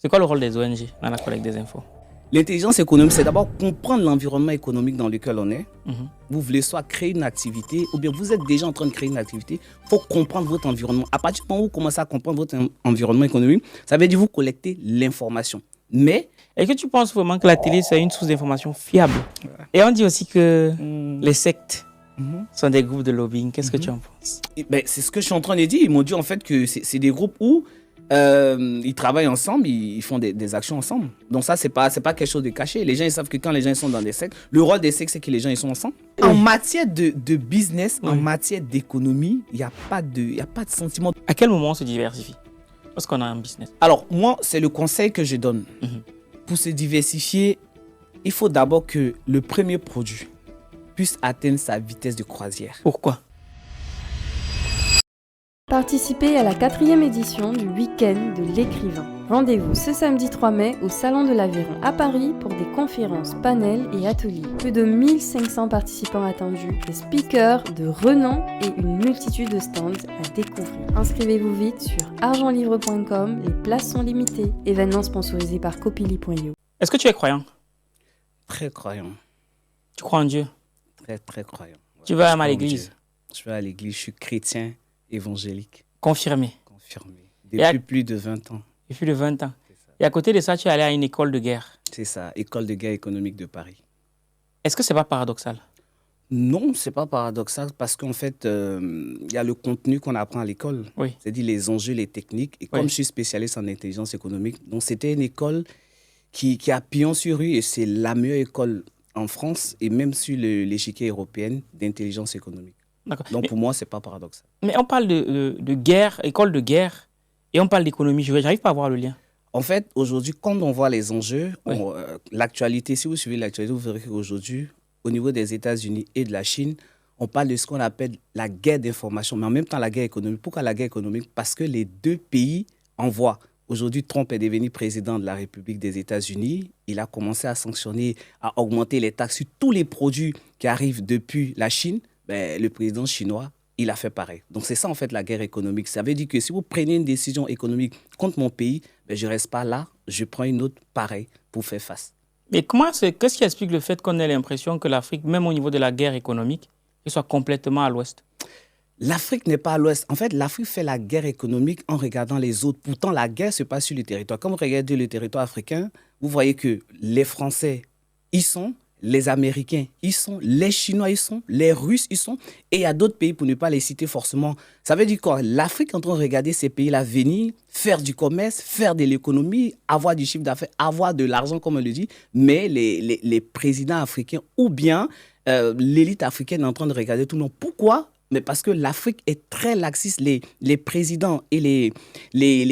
C'est quoi le rôle des ONG dans la collecte des infos? L'intelligence économique, c'est d'abord comprendre l'environnement économique dans lequel on est. Mhm. Vous voulez soit créer une activité, ou bien vous êtes déjà en train de créer une activité. Il faut comprendre votre environnement. À partir du moment où vous commencez à comprendre votre environnement économique, ça veut dire que vous collectez l'information. Mais... Est-ce que tu penses vraiment que la télé, c'est une source d'information fiable? Et on dit aussi que les sectes sont des groupes de lobbying. Qu'est-ce que tu en penses? Ben, c'est ce que je suis en train de dire. Ils m'ont dit en fait que c'est des groupes où ils travaillent ensemble, ils font des actions ensemble. Donc ça, c'est pas quelque chose de caché. Les gens, ils savent que quand les gens sont dans des sectes, le rôle des sectes, c'est que les gens, ils sont ensemble. En matière de business, en matière d'économie, il n'y a pas de sentiment. À quel moment on se diversifie? Parce qu'on a un business. Alors, moi, c'est le conseil que je donne. Pour se diversifier, il faut d'abord que le premier produit puisse atteindre sa vitesse de croisière. Pourquoi? Participez à la 4e édition du Week-end de l'écrivain. Rendez-vous ce samedi 3 mai au Salon de l'Aveyron à Paris pour des conférences, panels et ateliers. Plus de 1500 participants attendus, des speakers de renom et une multitude de stands à découvrir. Inscrivez-vous vite sur argentlivre.com, les places sont limitées. Événement sponsorisé par Copili.io. Est-ce que tu es croyant? Très croyant. Tu crois en Dieu? Très, très croyant. Ouais, tu vas à l'église? Je vais à l'église, je suis chrétien évangélique. Confirmé? Confirmé. Depuis plus de 20 ans. Depuis de 20 ans. Et à côté de ça, tu es allé à une école de guerre. C'est ça, école de guerre économique de Paris. Est-ce que c'est pas paradoxal? Non, c'est pas paradoxal parce qu'en fait, il y a le contenu qu'on apprend à l'école. Oui. C'est-à-dire les enjeux, les techniques. Et comme je suis spécialiste en intelligence économique, donc c'était une école qui a pignon sur rue et c'est la meilleure école en France et même sur l'échiquier européen d'intelligence économique. Donc pour moi, c'est pas paradoxal. Mais on parle de guerre, école de guerre, et on parle d'économie. Je n'arrive pas à voir le lien. En fait, aujourd'hui, quand on voit les enjeux, l'actualité, si vous suivez l'actualité, vous verrez qu'aujourd'hui, au niveau des États-Unis et de la Chine, on parle de ce qu'on appelle la guerre d'information, mais en même temps la guerre économique. Pourquoi la guerre économique? Parce que les deux pays envoient. Aujourd'hui, Trump est devenu président de la République des États-Unis. Il a commencé à sanctionner, à augmenter les taxes sur tous les produits qui arrivent depuis la Chine. Ben, le président chinois, il a fait pareil. Donc, c'est ça, en fait, la guerre économique. Ça veut dire que si vous prenez une décision économique contre mon pays, ben, je ne reste pas là, je prends une autre pareille pour faire face. Mais qu'est-ce qui explique le fait qu'on ait l'impression que l'Afrique, même au niveau de la guerre économique, soit complètement à l'ouest? L'Afrique n'est pas à l'ouest. En fait, l'Afrique fait la guerre économique en regardant les autres. Pourtant, la guerre se passe sur le territoire. Quand vous regardez le territoire africain, vous voyez que les Français y sont, les Américains y sont, les Chinois y sont, les Russes y sont, et il y a d'autres pays pour ne pas les citer forcément. Ça veut dire quoi? L'Afrique est en train de regarder ces pays-là venir, faire du commerce, faire de l'économie, avoir du chiffre d'affaires, avoir de l'argent, comme on le dit, mais les présidents africains ou bien l'élite africaine est en train de regarder tout le monde. Pourquoi? Mais parce que l'Afrique est très laxiste. Les présidents et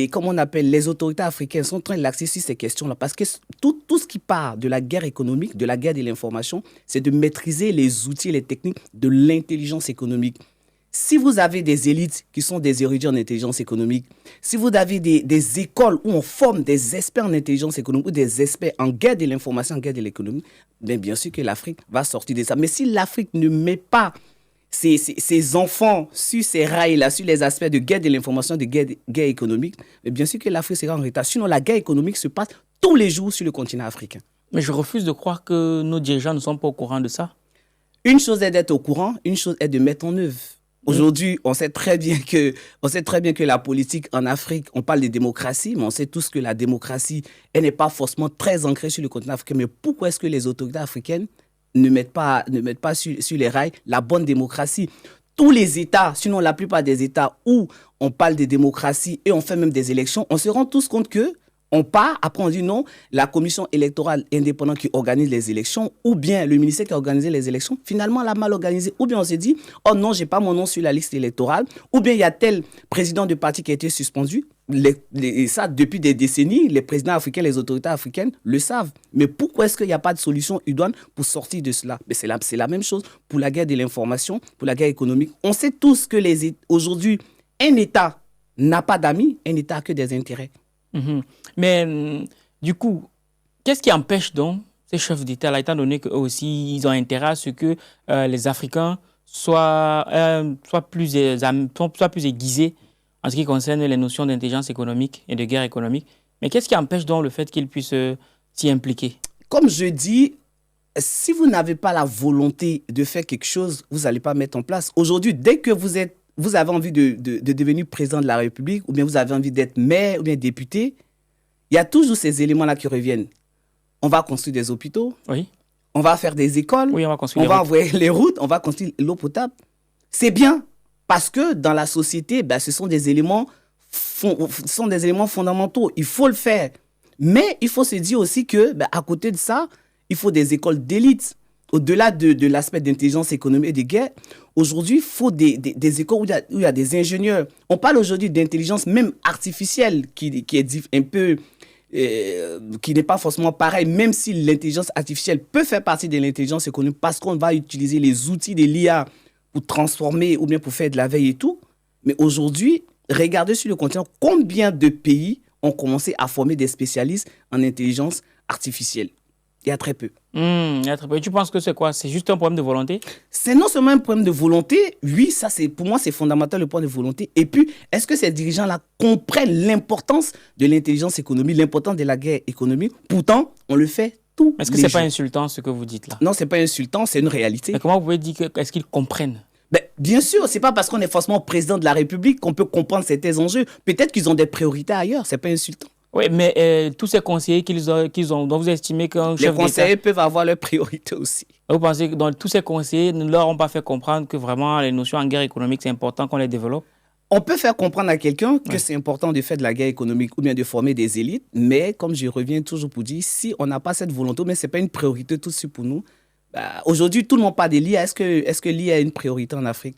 comment on appelle, les autorités africaines sont très laxistes sur ces questions-là. Parce que tout ce qui part de la guerre économique, de la guerre de l'information, c'est de maîtriser les outils et les techniques de l'intelligence économique. Si vous avez des élites qui sont des érudits en intelligence économique, si vous avez des écoles où on forme des experts en intelligence économique ou des experts en guerre de l'information, en guerre de l'économie, bien sûr que l'Afrique va sortir de ça. Mais si l'Afrique ne met pas ces enfants sur ces rails-là, sur les aspects de guerre de l'information, de guerre économique, mais bien sûr que l'Afrique sera en retard. Sinon, la guerre économique se passe tous les jours sur le continent africain. Mais je refuse de croire que nos dirigeants ne sont pas au courant de ça. Une chose est d'être au courant, une chose est de mettre en œuvre. Aujourd'hui, on sait très bien que la politique en Afrique, on parle de démocratie, mais on sait tous que la démocratie, elle n'est pas forcément très ancrée sur le continent africain. Mais pourquoi est-ce que les autorités africaines ne mettent pas sur les rails la bonne démocratie? Tous les États, sinon la plupart des États où on parle de démocratie et on fait même des élections, on se rend tous compte que on part, après on dit non, la commission électorale indépendante qui organise les élections ou bien le ministère qui a organisé les élections, finalement l'a mal organisé. Ou bien on s'est dit, oh non, j'ai pas mon nom sur la liste électorale. Ou bien il y a tel président de parti qui a été suspendu. Et ça, depuis des décennies, les présidents africains, les autorités africaines le savent. Mais pourquoi est-ce qu'il n'y a pas de solution idoine pour sortir de cela? Mais c'est la même chose pour la guerre de l'information, pour la guerre économique. On sait tous que aujourd'hui, un État n'a pas d'amis, un État n'a que des intérêts. Mais du coup, qu'est-ce qui empêche donc ces chefs d'État, étant donné qu'eux aussi, ils ont intérêt à ce que les Africains soient plus aiguisés en ce qui concerne les notions d'intelligence économique et de guerre économique? Mais qu'est-ce qui empêche donc le fait qu'ils puissent s'y impliquer? Comme je dis, si vous n'avez pas la volonté de faire quelque chose, vous n'allez pas mettre en place. Aujourd'hui, dès que vous avez envie de devenir président de la République, ou bien vous avez envie d'être maire ou bien député, il y a toujours ces éléments-là qui reviennent. On va construire des hôpitaux, Oui. on va faire des écoles, Oui, on va construire on les va routes. envoyer les routes, on va construire l'eau potable. C'est bien, parce que dans la société, ce sont des éléments fondamentaux. Il faut le faire. Mais il faut se dire aussi que, à côté de ça, il faut des écoles d'élite. Au-delà de l'aspect d'intelligence économique et de guerre, aujourd'hui, il faut des écoles où il y a des ingénieurs. On parle aujourd'hui d'intelligence même artificielle qui est un peu... qui n'est pas forcément pareil, même si l'intelligence artificielle peut faire partie de l'intelligence économique parce qu'on va utiliser les outils de l'IA pour transformer ou bien pour faire de la veille et tout. Mais aujourd'hui, regardez sur le continent combien de pays ont commencé à former des spécialistes en intelligence artificielle. Il y a très peu. Il y a très peu. Et tu penses que c'est quoi? C'est juste un problème de volonté? C'est non seulement un problème de volonté, oui, ça c'est pour moi c'est fondamental le point de volonté. Et puis, est-ce que ces dirigeants-là comprennent l'importance de l'intelligence économique, l'importance de la guerre économique? Pourtant, on le fait tous Est-ce que les c'est pas jours. insultant ce que vous dites là? Non, c'est pas insultant, c'est une réalité. Mais comment vous pouvez dire est-ce qu'ils comprennent? Bien sûr, c'est pas parce qu'on est forcément président de la République qu'on peut comprendre certains enjeux. Peut-être qu'ils ont des priorités ailleurs, c'est pas insultant. Oui, mais tous ces conseillers qu'ils ont, dont vous estimez qu'un Les chef conseillers d'État... peuvent avoir leurs priorités aussi. Vous pensez que dans tous ces conseillers ne leur ont pas fait comprendre que vraiment les notions en guerre économique, c'est important qu'on les développe? On peut faire comprendre à quelqu'un que c'est important de faire de la guerre économique ou bien de former des élites, mais comme je reviens toujours pour dire, si on n'a pas cette volonté, mais ce n'est pas une priorité tout de suite pour nous. Aujourd'hui, tout le monde parle de l'IA. Est-ce que l'IA est une priorité en Afrique?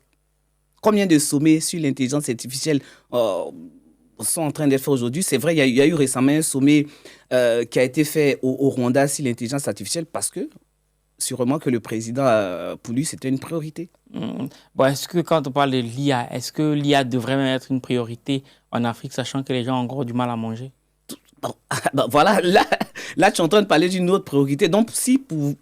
Combien de sommets sur l'intelligence artificielle sont en train d'être faits aujourd'hui? C'est vrai, il y a eu récemment un sommet qui a été fait au Rwanda sur l'intelligence artificielle parce que, sûrement que le président, pour lui, c'était une priorité. Bon, est-ce que quand on parle de l'IA, est-ce que l'IA devrait même être une priorité en Afrique, sachant que les gens ont encore du mal à manger? Voilà, là, tu es en train de parler d'une autre priorité. Donc, si pour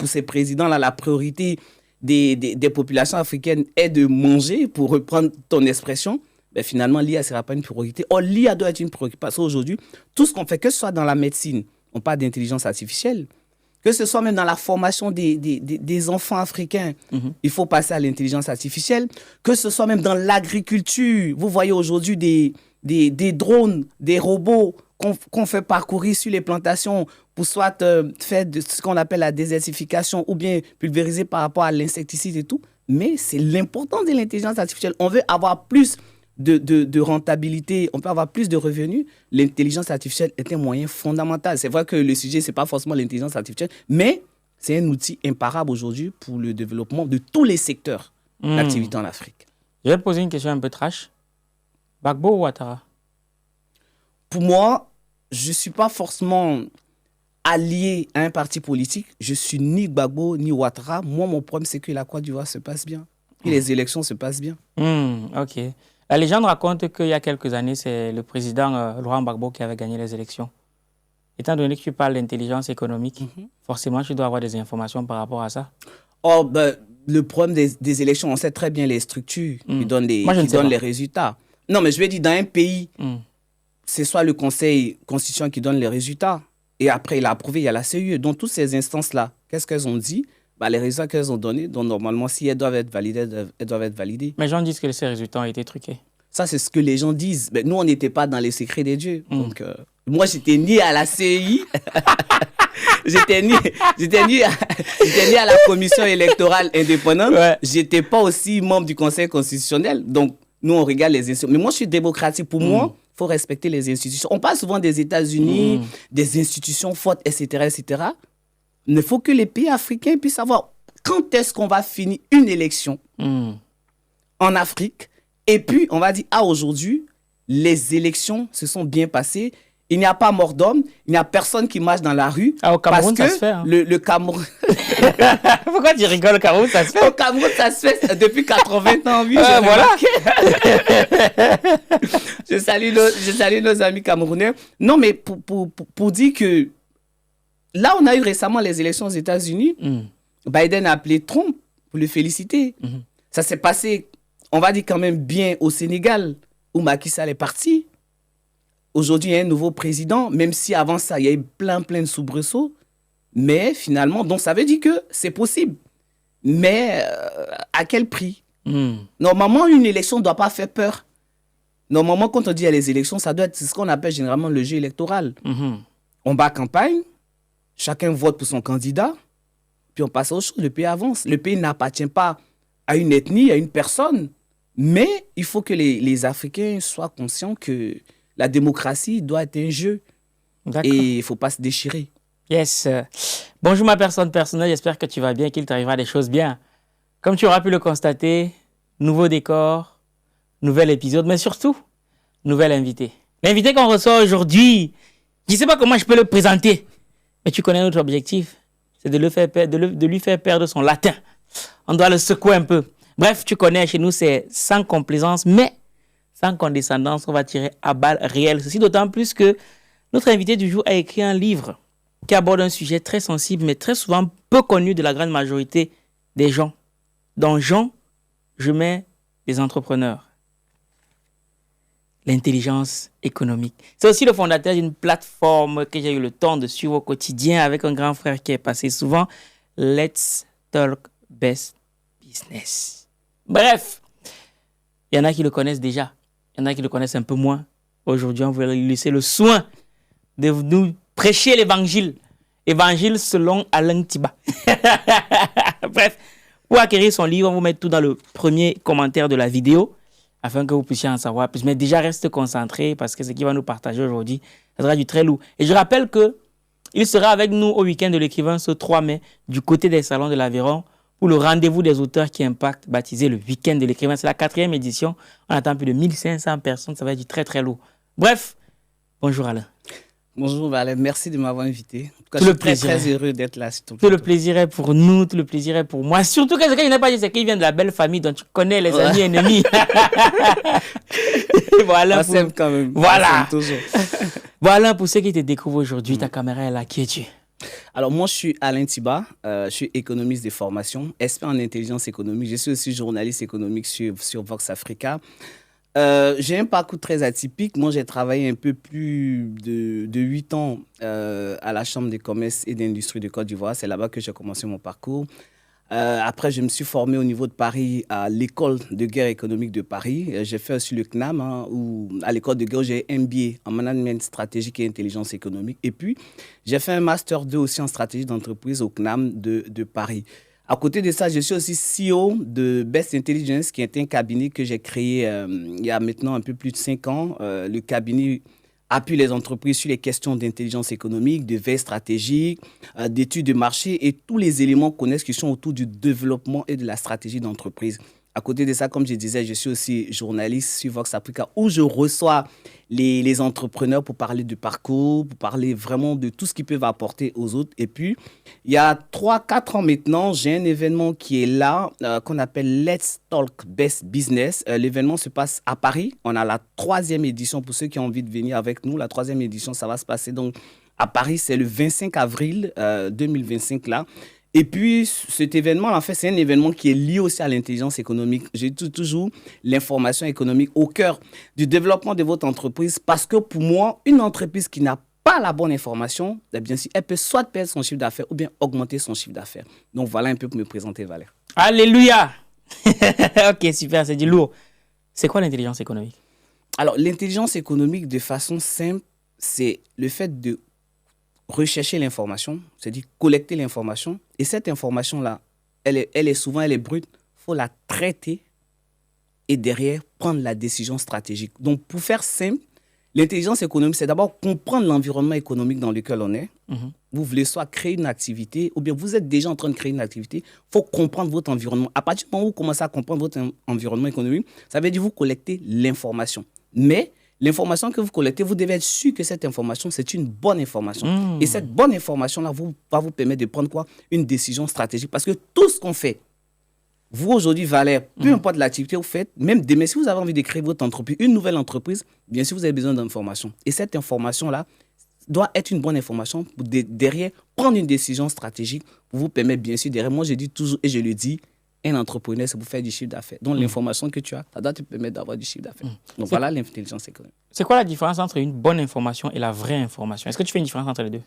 ces présidents-là, la priorité des populations africaines est de manger, pour reprendre ton expression, finalement, l'IA ne sera pas une priorité. Or, l'IA doit être une priorité parce qu'aujourd'hui, tout ce qu'on fait, que ce soit dans la médecine, on parle d'intelligence artificielle, que ce soit même dans la formation des enfants africains, il faut passer à l'intelligence artificielle, que ce soit même dans l'agriculture. Vous voyez aujourd'hui des drones, des robots qu'on fait parcourir sur les plantations pour soit faire de ce qu'on appelle la désertification ou bien pulvériser par rapport à l'insecticide et tout. Mais c'est l'importance de l'intelligence artificielle. On veut avoir plus de rentabilité, on peut avoir plus de revenus. L'intelligence artificielle est un moyen fondamental. C'est vrai que le sujet, ce n'est pas forcément l'intelligence artificielle, mais c'est un outil imparable aujourd'hui pour le développement de tous les secteurs d'activité en Afrique. Je vais te poser une question un peu trash. Gbagbo ou Ouattara? Pour moi, je ne suis pas forcément allié à un parti politique. Je suis ni Gbagbo ni Ouattara. Moi, mon problème, c'est que la Côte d'Ivoire se passe bien. Et les élections se passent bien. Ok. La légende raconte qu'il y a quelques années, c'est le président Laurent Gbagbo qui avait gagné les élections. Étant donné que tu parles d'intelligence économique, forcément, tu dois avoir des informations par rapport à ça. Oh, le problème des élections, on sait très bien les structures qui donnent les résultats. Non, mais je vais dire, dans un pays, c'est soit le Conseil constitutionnel qui donne les résultats, et après, il a approuvé, il y a la CEE. Donc, toutes ces instances-là, qu'est-ce qu'elles ont dit? Les résultats qu'elles ont donnés, donc normalement, si elles doivent être validées, elles doivent être validées. Mais les gens disent que ces résultats ont été truqués. Ça, c'est ce que les gens disent. Mais nous, on n'était pas dans les secrets des dieux. Donc, moi, j'étais ni à la CEI, j'étais ni à la commission électorale indépendante. Ouais. J'étais pas aussi membre du Conseil constitutionnel. Donc, nous, on regarde les institutions. Mais moi, je suis démocratique. Pour moi, il faut respecter les institutions. On parle souvent des États-Unis, des institutions fortes, etc., etc. Il faut que les pays africains puissent savoir quand est-ce qu'on va finir une élection en Afrique. Et puis, on va dire, aujourd'hui, les élections se sont bien passées. Il n'y a pas mort d'homme, il n'y a personne qui marche dans la rue. Au Cameroun, parce ça se fait. Hein. Le Cameroun... Pourquoi tu rigoles? Au Cameroun, ça se fait. Au Cameroun, ça se fait depuis 80 ans. Oui, voilà. Je salue nos amis camerounais. Non, mais pour dire que là, on a eu récemment les élections aux États-Unis. Biden a appelé Trump pour le féliciter. Ça s'est passé, on va dire quand même bien au Sénégal, où Macky Sall est parti. aujourd'hui, il y a un nouveau président, même si avant ça, il y a eu plein de soubresauts. Mais finalement, donc ça veut dire que c'est possible. Mais à quel prix? Normalement, une élection ne doit pas faire peur. Normalement, quand on dit à les élections, ça doit être ce qu'on appelle généralement le jeu électoral. On bat campagne, chacun vote pour son candidat, puis on passe à autre chose, le pays avance. Le pays n'appartient pas à une ethnie, à une personne, mais il faut que les Africains soient conscients que la démocratie doit être un jeu. Et il ne faut pas se déchirer. Yes. Bonjour ma personne personnelle, j'espère que tu vas bien, qu'il t'arrivera des choses bien. Comme tu auras pu le constater, nouveau décor, nouvel épisode, mais surtout, nouvel invité. L'invité qu'on reçoit aujourd'hui, je ne sais pas comment je peux le présenter, mais tu connais notre objectif, c'est de lui faire perdre son latin. On doit le secouer un peu. Bref, tu connais, chez nous, c'est sans complaisance, mais sans condescendance, on va tirer à balles réelles. Ceci d'autant plus que notre invité du jour a écrit un livre qui aborde un sujet très sensible, mais très souvent peu connu de la grande majorité des gens. Dans gens, je mets les entrepreneurs. L'intelligence économique. C'est aussi le fondateur d'une plateforme que j'ai eu le temps de suivre au quotidien avec un grand frère qui est passé souvent. Let's Talk Best Business. Bref, il y en a qui le connaissent déjà. Il y en a qui le connaissent un peu moins. Aujourd'hui, on va lui laisser le soin de nous prêcher l'évangile. Évangile selon Alain Tiba. Bref, pour acquérir son livre, on vous met tout dans le premier commentaire de la vidéo afin que vous puissiez en savoir plus. Mais déjà, reste concentré parce que ce qu'il va nous partager aujourd'hui, ça sera du très lourd. Et je rappelle qu'il sera avec nous au week-end de l'écrivain ce 3 mai du côté des salons de l'Aveyron pour le rendez-vous des auteurs qui impactent, baptisé le week-end de l'écrivain. C'est la 4e édition. On attend plus de 1500 personnes. Ça va être du très, très lourd. Bref, bonjour Alain. Bonjour Valère, merci de m'avoir invité. En tout cas, je suis très heureux d'être là. Tout le plaisir est pour nous, tout le plaisir est pour moi. Surtout que ce qu'il n'a pas dit, c'est qu'il vient de la belle famille dont tu connais les amis et ennemis. Voilà. On s'aime quand même. Voilà. Toujours. Voilà pour ceux qui te découvrent aujourd'hui. Ta caméra est là. Qui es-tu? Alors moi, je suis Alain Tiba. Je suis économiste de formation, expert en intelligence économique. Je suis aussi journaliste économique sur Vox Africa. J'ai un parcours très atypique. Moi, j'ai travaillé un peu plus de 8 ans à la Chambre de commerce et d'industrie de Côte d'Ivoire. C'est là-bas que j'ai commencé mon parcours. Après, je me suis formé au niveau de Paris à l'école de guerre économique de Paris. J'ai fait aussi le CNAM, où à l'école de guerre, j'ai un MBA en management stratégique et intelligence économique. Et puis, j'ai fait un Master 2 aussi en stratégie d'entreprise au CNAM de Paris. À côté de ça, je suis aussi CEO de Best Intelligence, qui est un cabinet que j'ai créé il y a maintenant un peu plus de 5 ans. Le cabinet appuie les entreprises sur les questions d'intelligence économique, de veille stratégique, d'études de marché et tous les éléments connexes qui sont autour du développement et de la stratégie d'entreprise. À côté de ça, comme je disais, je suis aussi journaliste sur Vox Africa où je reçois les entrepreneurs pour parler de parcours, pour parler vraiment de tout ce qu'ils peuvent apporter aux autres. Et puis, il y a 3-4 ans maintenant, j'ai un événement qui est là, qu'on appelle Let's Talk Best Business. L'événement se passe à Paris. On a la 3e édition pour ceux qui ont envie de venir avec nous. La 3e édition, ça va se passer donc à Paris. C'est le 25 avril 2025 là. Et puis, cet événement, en fait, c'est un événement qui est lié aussi à l'intelligence économique. J'ai toujours l'information économique au cœur du développement de votre entreprise parce que pour moi, une entreprise qui n'a pas la bonne information, eh bien, elle peut soit perdre son chiffre d'affaires ou bien augmenter son chiffre d'affaires. Donc, voilà un peu pour me présenter, Valère. Alléluia. Ok, super, c'est du lourd. C'est quoi l'intelligence économique? Alors, l'intelligence économique, de façon simple, c'est le fait de rechercher l'information, c'est-à-dire collecter l'information. Et cette information-là, elle est brute. Il faut la traiter et derrière, prendre la décision stratégique. Donc, pour faire simple, l'intelligence économique, c'est d'abord comprendre l'environnement économique dans lequel on est. Vous voulez soit créer une activité ou bien vous êtes déjà en train de créer une activité. Il faut comprendre votre environnement. À partir du moment où vous commencez à comprendre votre environnement économique, ça veut dire que vous collectez l'information. Mais l'information que vous collectez, vous devez être sûr que cette information, c'est une bonne information. Et cette bonne information-là va vous permettre de prendre quoi? Une décision stratégique. Parce que tout ce qu'on fait, vous aujourd'hui, Valère, peu importe l'activité que vous faites, même demain, si vous avez envie de créer votre entreprise, une nouvelle entreprise, bien sûr, vous avez besoin d'informations. Et cette information-là doit être une bonne information pour derrière prendre une décision stratégique pour vous permettre, bien sûr, derrière, moi je dis toujours et je le dis, un entrepreneur, c'est pour faire du chiffre d'affaires. Donc, l'information que tu as, ça doit te permettre d'avoir du chiffre d'affaires. Donc, voilà l'intelligence économique. C'est quoi la différence entre une bonne information et la vraie information? Est-ce que tu fais une différence entre les deux?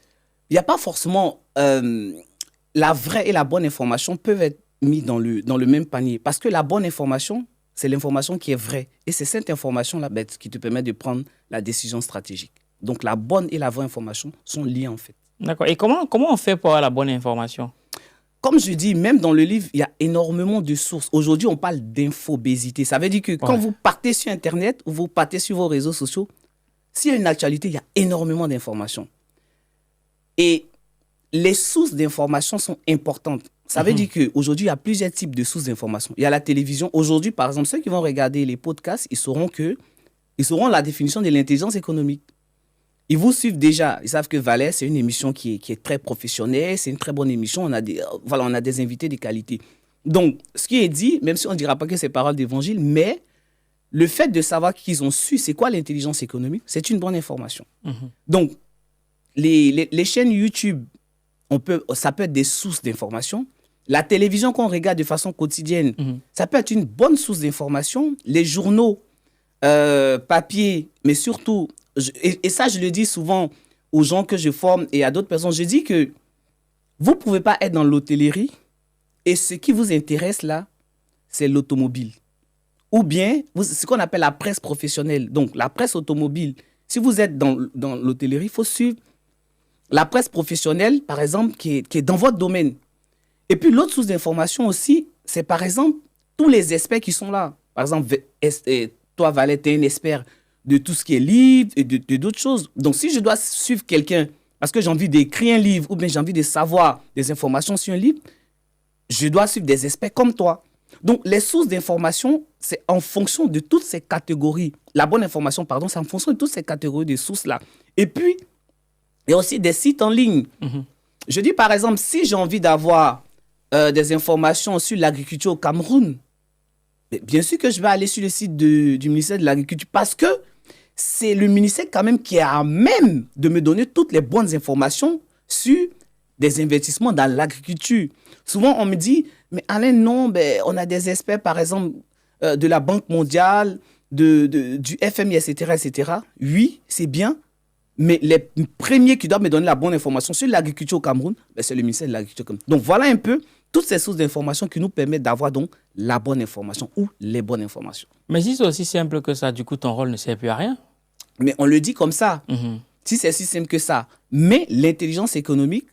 Il n'y a pas forcément... la vraie et la bonne information peuvent être mis dans le même panier. Parce que la bonne information, c'est l'information qui est vraie. Et c'est cette information-là qui te permet de prendre la décision stratégique. Donc, la bonne et la vraie information sont liées, en fait. D'accord. Et comment on fait pour avoir la bonne information? Comme je dis, même dans le livre, il y a énormément de sources. Aujourd'hui, on parle d'infobésité. Ça veut dire que quand vous partez sur Internet ou vous partez sur vos réseaux sociaux, s'il y a une actualité, il y a énormément d'informations. Et les sources d'informations sont importantes. Ça veut dire qu'aujourd'hui, il y a plusieurs types de sources d'informations. Il y a la télévision. Aujourd'hui, par exemple, ceux qui vont regarder les podcasts, ils sauront la définition de l'intelligence économique. Ils vous suivent déjà. Ils savent que Valais, c'est une émission qui est très professionnelle. C'est une très bonne émission. On a des invités de qualité. Donc, ce qui est dit, même si on ne dira pas que c'est parole d'évangile, mais le fait de savoir qu'ils ont su c'est quoi l'intelligence économique, c'est une bonne information. Donc, les chaînes YouTube, ça peut être des sources d'information. La télévision qu'on regarde de façon quotidienne, ça peut être une bonne source d'information. Les journaux, papier, mais surtout... Et ça, je le dis souvent aux gens que je forme et à d'autres personnes. Je dis que vous ne pouvez pas être dans l'hôtellerie et ce qui vous intéresse là, c'est l'automobile. Ou bien, ce qu'on appelle la presse professionnelle. Donc, la presse automobile. Si vous êtes dans l'hôtellerie, il faut suivre la presse professionnelle, par exemple, qui est dans votre domaine. Et puis, l'autre source d'information aussi, c'est par exemple tous les experts qui sont là. Par exemple, toi, Valais, tu es un expert de tout ce qui est livre et de d'autres choses. Donc, si je dois suivre quelqu'un parce que j'ai envie d'écrire un livre ou bien j'ai envie de savoir des informations sur un livre, je dois suivre des experts comme toi. Donc, les sources d'information, c'est en fonction de toutes ces catégories. La bonne information, pardon, c'est en fonction de toutes ces catégories de sources-là. Et puis, il y a aussi des sites en ligne. Je dis, par exemple, si j'ai envie d'avoir des informations sur l'agriculture au Cameroun, bien sûr que je vais aller sur le site du ministère de l'Agriculture parce que c'est le ministère quand même qui est à même de me donner toutes les bonnes informations sur des investissements dans l'agriculture. Souvent, on me dit, mais Alain, non, on a des experts, par exemple, de la Banque mondiale, du FMI, etc., etc. Oui, c'est bien, mais les premiers qui doivent me donner la bonne information sur l'agriculture au Cameroun, c'est le ministère de l'Agriculture. Donc, voilà un peu toutes ces sources d'informations qui nous permettent d'avoir donc la bonne information ou les bonnes informations. Mais si c'est aussi simple que ça, du coup, ton rôle ne sert plus à rien. Mais on le dit comme ça. Si c'est si simple que ça. Mais l'intelligence économique,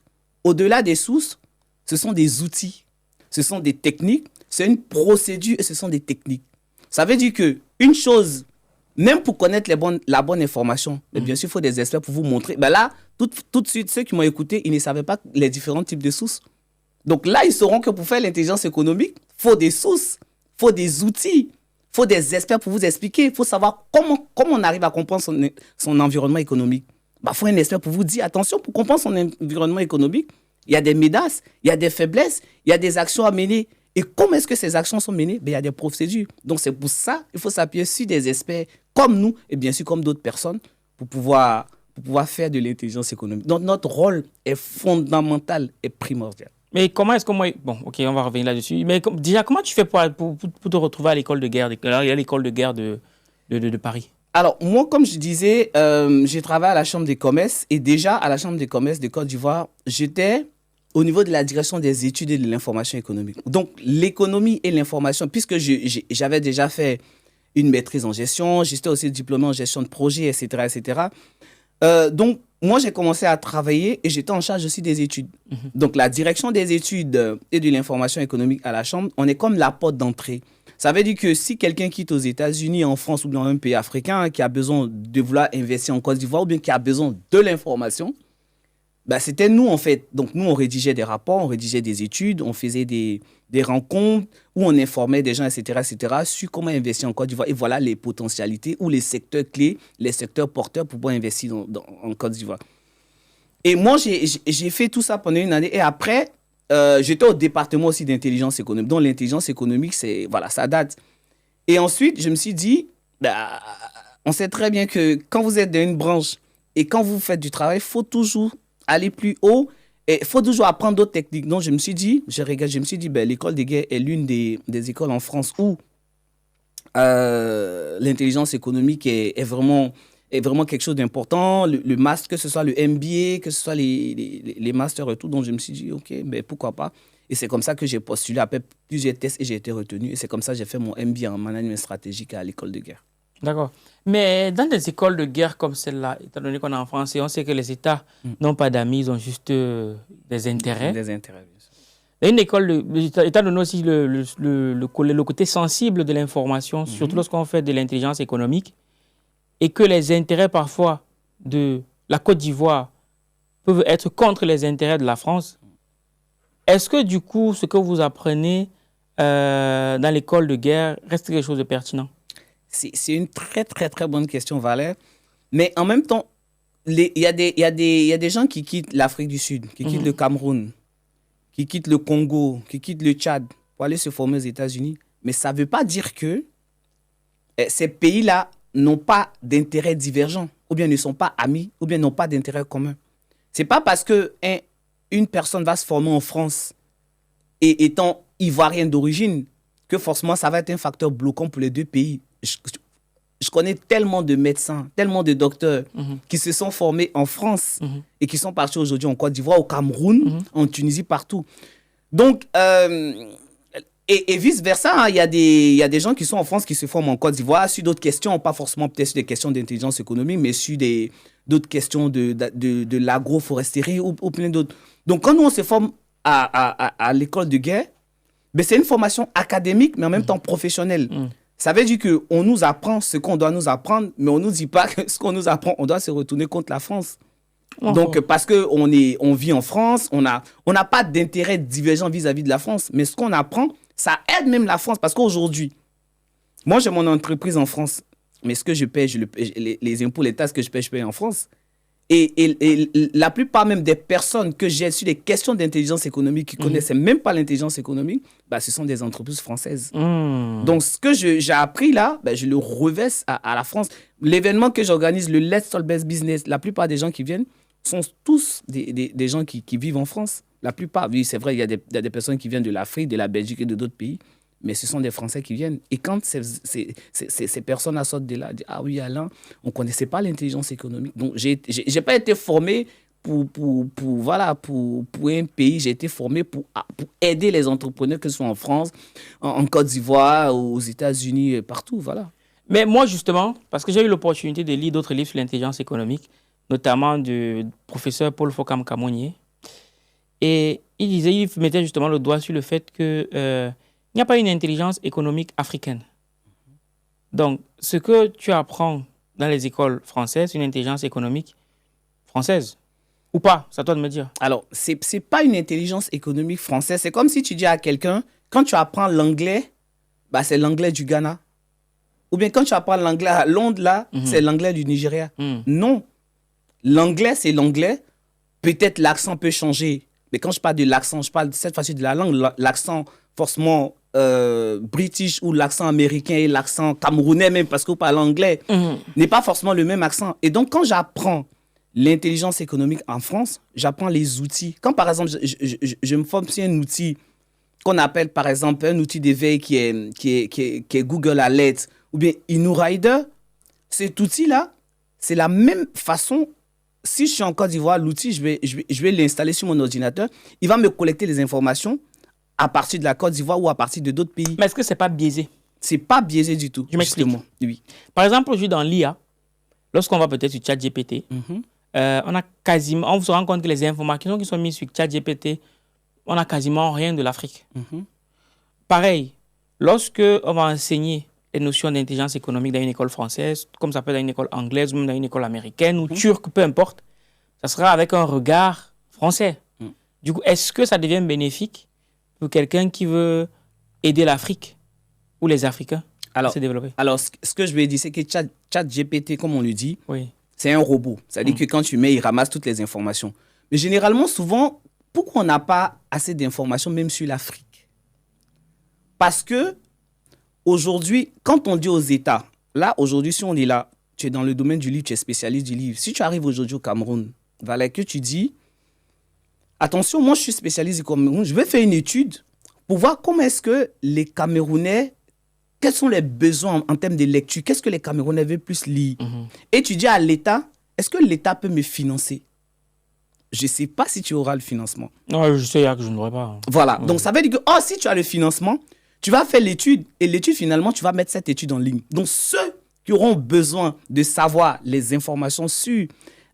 au-delà des sources, ce sont des outils, ce sont des techniques, c'est une procédure et ce sont des techniques. Ça veut dire qu'une chose, même pour connaître la bonne information, mais bien sûr, il faut des experts pour vous montrer. Là, tout de suite, ceux qui m'ont écouté, ils ne savaient pas les différents types de sources. Donc là, ils sauront que pour faire l'intelligence économique, il faut des sources, il faut des outils, il faut des experts pour vous expliquer. Il faut savoir comment on arrive à comprendre son environnement économique. Il faut un expert pour vous dire, attention, pour comprendre son environnement économique, il y a des médailles, il y a des faiblesses, il y a des actions à mener. Et comment est-ce que ces actions sont menées? Il y a des procédures. Donc c'est pour ça qu'il faut s'appuyer sur des experts comme nous et bien sûr comme d'autres personnes pour pouvoir faire de l'intelligence économique. Donc notre rôle est fondamental et primordial. Mais comment est-ce que moi... Bon, ok, on va revenir là-dessus. Mais déjà, comment tu fais pour te retrouver à l'école de guerre, de Paris? Alors, moi, comme je disais, j'ai travaillé à la Chambre des commerces. Et déjà, à la Chambre des commerces de Côte d'Ivoire, j'étais au niveau de la direction des études et de l'information économique. Donc, l'économie et l'information, puisque j'avais déjà fait une maîtrise en gestion, j'étais aussi diplômé en gestion de projet, etc., etc. Donc, moi, j'ai commencé à travailler et j'étais en charge aussi des études. Donc, la direction des études et de l'information économique à la Chambre, on est comme la porte d'entrée. Ça veut dire que si quelqu'un quitte aux États-Unis, en France ou dans un pays africain qui a besoin de vouloir investir en Côte d'Ivoire ou bien qui a besoin de l'information, c'était nous, en fait. Donc, nous, on rédigeait des rapports, on rédigeait des études, on faisait des rencontres où on informait des gens, etc., sur comment investir en Côte d'Ivoire. Et voilà les potentialités ou les secteurs clés, les secteurs porteurs pour pouvoir investir en Côte d'Ivoire. Et moi, j'ai fait tout ça pendant une année. Et après, j'étais au département aussi d'intelligence économique. Donc, l'intelligence économique, ça date. Et ensuite, je me suis dit, on sait très bien que quand vous êtes dans une branche et quand vous faites du travail, il faut toujours aller plus haut Et il faut toujours apprendre d'autres techniques. Donc, je me suis dit, l'école de guerre est l'une des écoles en France où l'intelligence économique est vraiment quelque chose d'important. Le master, que ce soit le MBA, que ce soit les masters et tout. Donc, je me suis dit, OK, mais pourquoi pas. Et c'est comme ça que j'ai postulé après plusieurs tests et j'ai été retenu. Et c'est comme ça que j'ai fait mon MBA en management stratégique à l'école de guerre. D'accord. Mais dans des écoles de guerre comme celle-là, étant donné qu'on est en France et on sait que les États n'ont pas d'amis, ils ont juste des intérêts. Des intérêts, bien sûr. Et une école, étant donné aussi le côté sensible de l'information, surtout lorsqu'on fait de l'intelligence économique, et que les intérêts parfois de la Côte d'Ivoire peuvent être contre les intérêts de la France, est-ce que du coup, ce que vous apprenez dans l'école de guerre reste quelque chose de pertinent? C'est une très, très, très bonne question, Valère. Mais en même temps, il y a des gens qui quittent l'Afrique du Sud, qui quittent le Cameroun, qui quittent le Congo, qui quittent le Tchad pour aller se former aux États-Unis. Mais ça ne veut pas dire que ces pays-là n'ont pas d'intérêts divergents, ou bien ne sont pas amis, ou bien n'ont pas d'intérêts communs. Ce n'est pas parce qu'une personne va se former en France et étant ivoirienne d'origine que forcément ça va être un facteur bloquant pour les deux pays. Je connais tellement de médecins, tellement de docteurs qui se sont formés en France et qui sont partis aujourd'hui en Côte d'Ivoire, au Cameroun, en Tunisie, partout. Donc, et vice-versa, hein, il y a des gens qui sont en France qui se forment en Côte d'Ivoire sur d'autres questions, pas forcément peut-être sur des questions d'intelligence économique, mais sur d'autres questions de l'agroforesterie ou plein d'autres. Donc, quand nous, on se forme à l'école de guerre, ben, c'est une formation académique, mais en même temps professionnelle. Ça veut dire qu'on nous apprend ce qu'on doit nous apprendre, mais on ne nous dit pas que ce qu'on nous apprend, on doit se retourner contre la France. Donc, parce qu'on vit en France, on n'a pas d'intérêt divergent vis-à-vis de la France, mais ce qu'on apprend, ça aide même la France. Parce qu'aujourd'hui, moi, j'ai mon entreprise en France, mais ce que je paye, les impôts, les taxes que je paye en France. Et la plupart même des personnes que j'ai sur les questions d'intelligence économique qui ne connaissaient même pas l'intelligence économique, bah, ce sont des entreprises françaises. Donc, ce que j'ai appris là, bah, je le reverse à la France. L'événement que j'organise, le Let's Talk Best Business, la plupart des gens qui viennent sont tous des gens qui vivent en France. La plupart, oui, c'est vrai, il y a des personnes qui viennent de l'Afrique, de la Belgique et de d'autres pays, mais ce sont des Français qui viennent. Et quand ces personnes sortent de là, disent, ah oui, Alain, on ne connaissait pas l'intelligence économique. Donc, je n'ai pas été formé pour un pays, j'ai été formé pour aider les entrepreneurs, que ce soit en France, en Côte d'Ivoire, aux États-Unis, partout, voilà. Mais moi, justement, parce que j'ai eu l'opportunité de lire d'autres livres sur l'intelligence économique, notamment du professeur Paul Fokam-Kamonier, et il mettait justement le doigt sur le fait que il n'y a pas une intelligence économique africaine. Donc, ce que tu apprends dans les écoles françaises, c'est une intelligence économique française. Ou pas, c'est à toi de me dire. Alors, c'est pas une intelligence économique française. C'est comme si tu dis à quelqu'un, quand tu apprends l'anglais, bah, c'est l'anglais du Ghana. Ou bien quand tu apprends l'anglais à Londres, là, c'est l'anglais du Nigeria. Non. L'anglais, c'est l'anglais. Peut-être l'accent peut changer. Mais quand je parle de l'accent, je parle cette fois-ci de la langue. L'accent forcément british ou l'accent américain et l'accent camerounais même, parce qu'on parle anglais, n'est pas forcément le même accent. Et donc, quand j'apprends l'intelligence économique en France, j'apprends les outils. Quand, par exemple, je me forme sur un outil qu'on appelle, par exemple, un outil d'éveil qui est Google Alert ou bien InnoRider, cet outil-là, c'est la même façon. Si je suis en Côte d'Ivoire, l'outil, je vais l'installer sur mon ordinateur. Il va me collecter les informations à partir de la Côte d'Ivoire ou à partir de d'autres pays. Mais est-ce que ce n'est pas biaisé? Ce n'est pas biaisé du tout. Je m'explique. Oui. Par exemple, aujourd'hui, dans l'IA, lorsqu'on va peut-être sur ChatGPT, on se rend compte que les informations qui sont mises sur ChatGPT, on n'a quasiment rien de l'Afrique. Pareil, lorsque on va enseigner les notions d'intelligence économique dans une école française, comme ça peut être dans une école anglaise ou même dans une école américaine ou turque, peu importe, ça sera avec un regard français. Du coup, est-ce que ça devient bénéfique pour quelqu'un qui veut aider l'Afrique ou les Africains à se développer? Alors, ce que je vais dire, c'est que ChatGPT, comme on le dit, oui, c'est un robot. C'est-à-dire que quand tu mets, il ramasse toutes les informations. Mais généralement, souvent, pourquoi on n'a pas assez d'informations, même sur l'Afrique? Parce que aujourd'hui, quand on dit aux États, là, aujourd'hui, si on est là, tu es dans le domaine du livre, tu es spécialiste du livre. Si tu arrives aujourd'hui au Cameroun, voilà, que tu dis attention, moi, je suis spécialiste du Cameroun. Je vais faire une étude pour voir comment est-ce que les Camerounais, quels sont les besoins en termes de lecture, qu'est-ce que les Camerounais veulent plus lire. Étudier à l'État, est-ce que l'État peut me financer? Je ne sais pas si tu auras le financement. Non, je sais que je n'aurai pas. Voilà. Donc, ça veut dire que si tu as le financement, tu vas faire l'étude et l'étude, finalement, tu vas mettre cette étude en ligne. Donc, ceux qui auront besoin de savoir les informations sur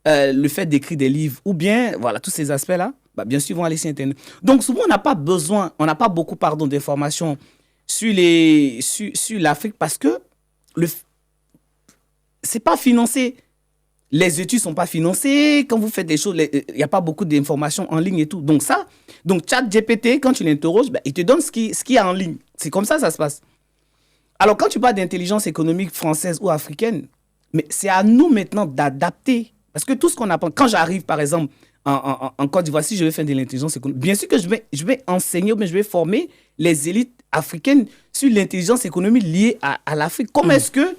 le fait d'écrire des livres ou bien, voilà, tous ces aspects-là, bien sûr, ils vont aller sur Internet. Donc, souvent, on n'a pas beaucoup d'informations sur l'Afrique parce que c'est pas financé. Les études ne sont pas financées. Quand vous faites des choses, il n'y a pas beaucoup d'informations en ligne et tout. Donc, ChatGPT, quand tu l'interroges, il te donne ce qu'il y a en ligne. C'est comme ça se passe. Alors, quand tu parles d'intelligence économique française ou africaine, mais c'est à nous maintenant d'adapter. Parce que tout ce qu'on apprend, quand j'arrive, par exemple, en Côte d'Ivoire, si je vais faire de l'intelligence économique, bien sûr que je vais enseigner, mais je vais former les élites africaines sur l'intelligence économique liée à l'Afrique. Comment est-ce que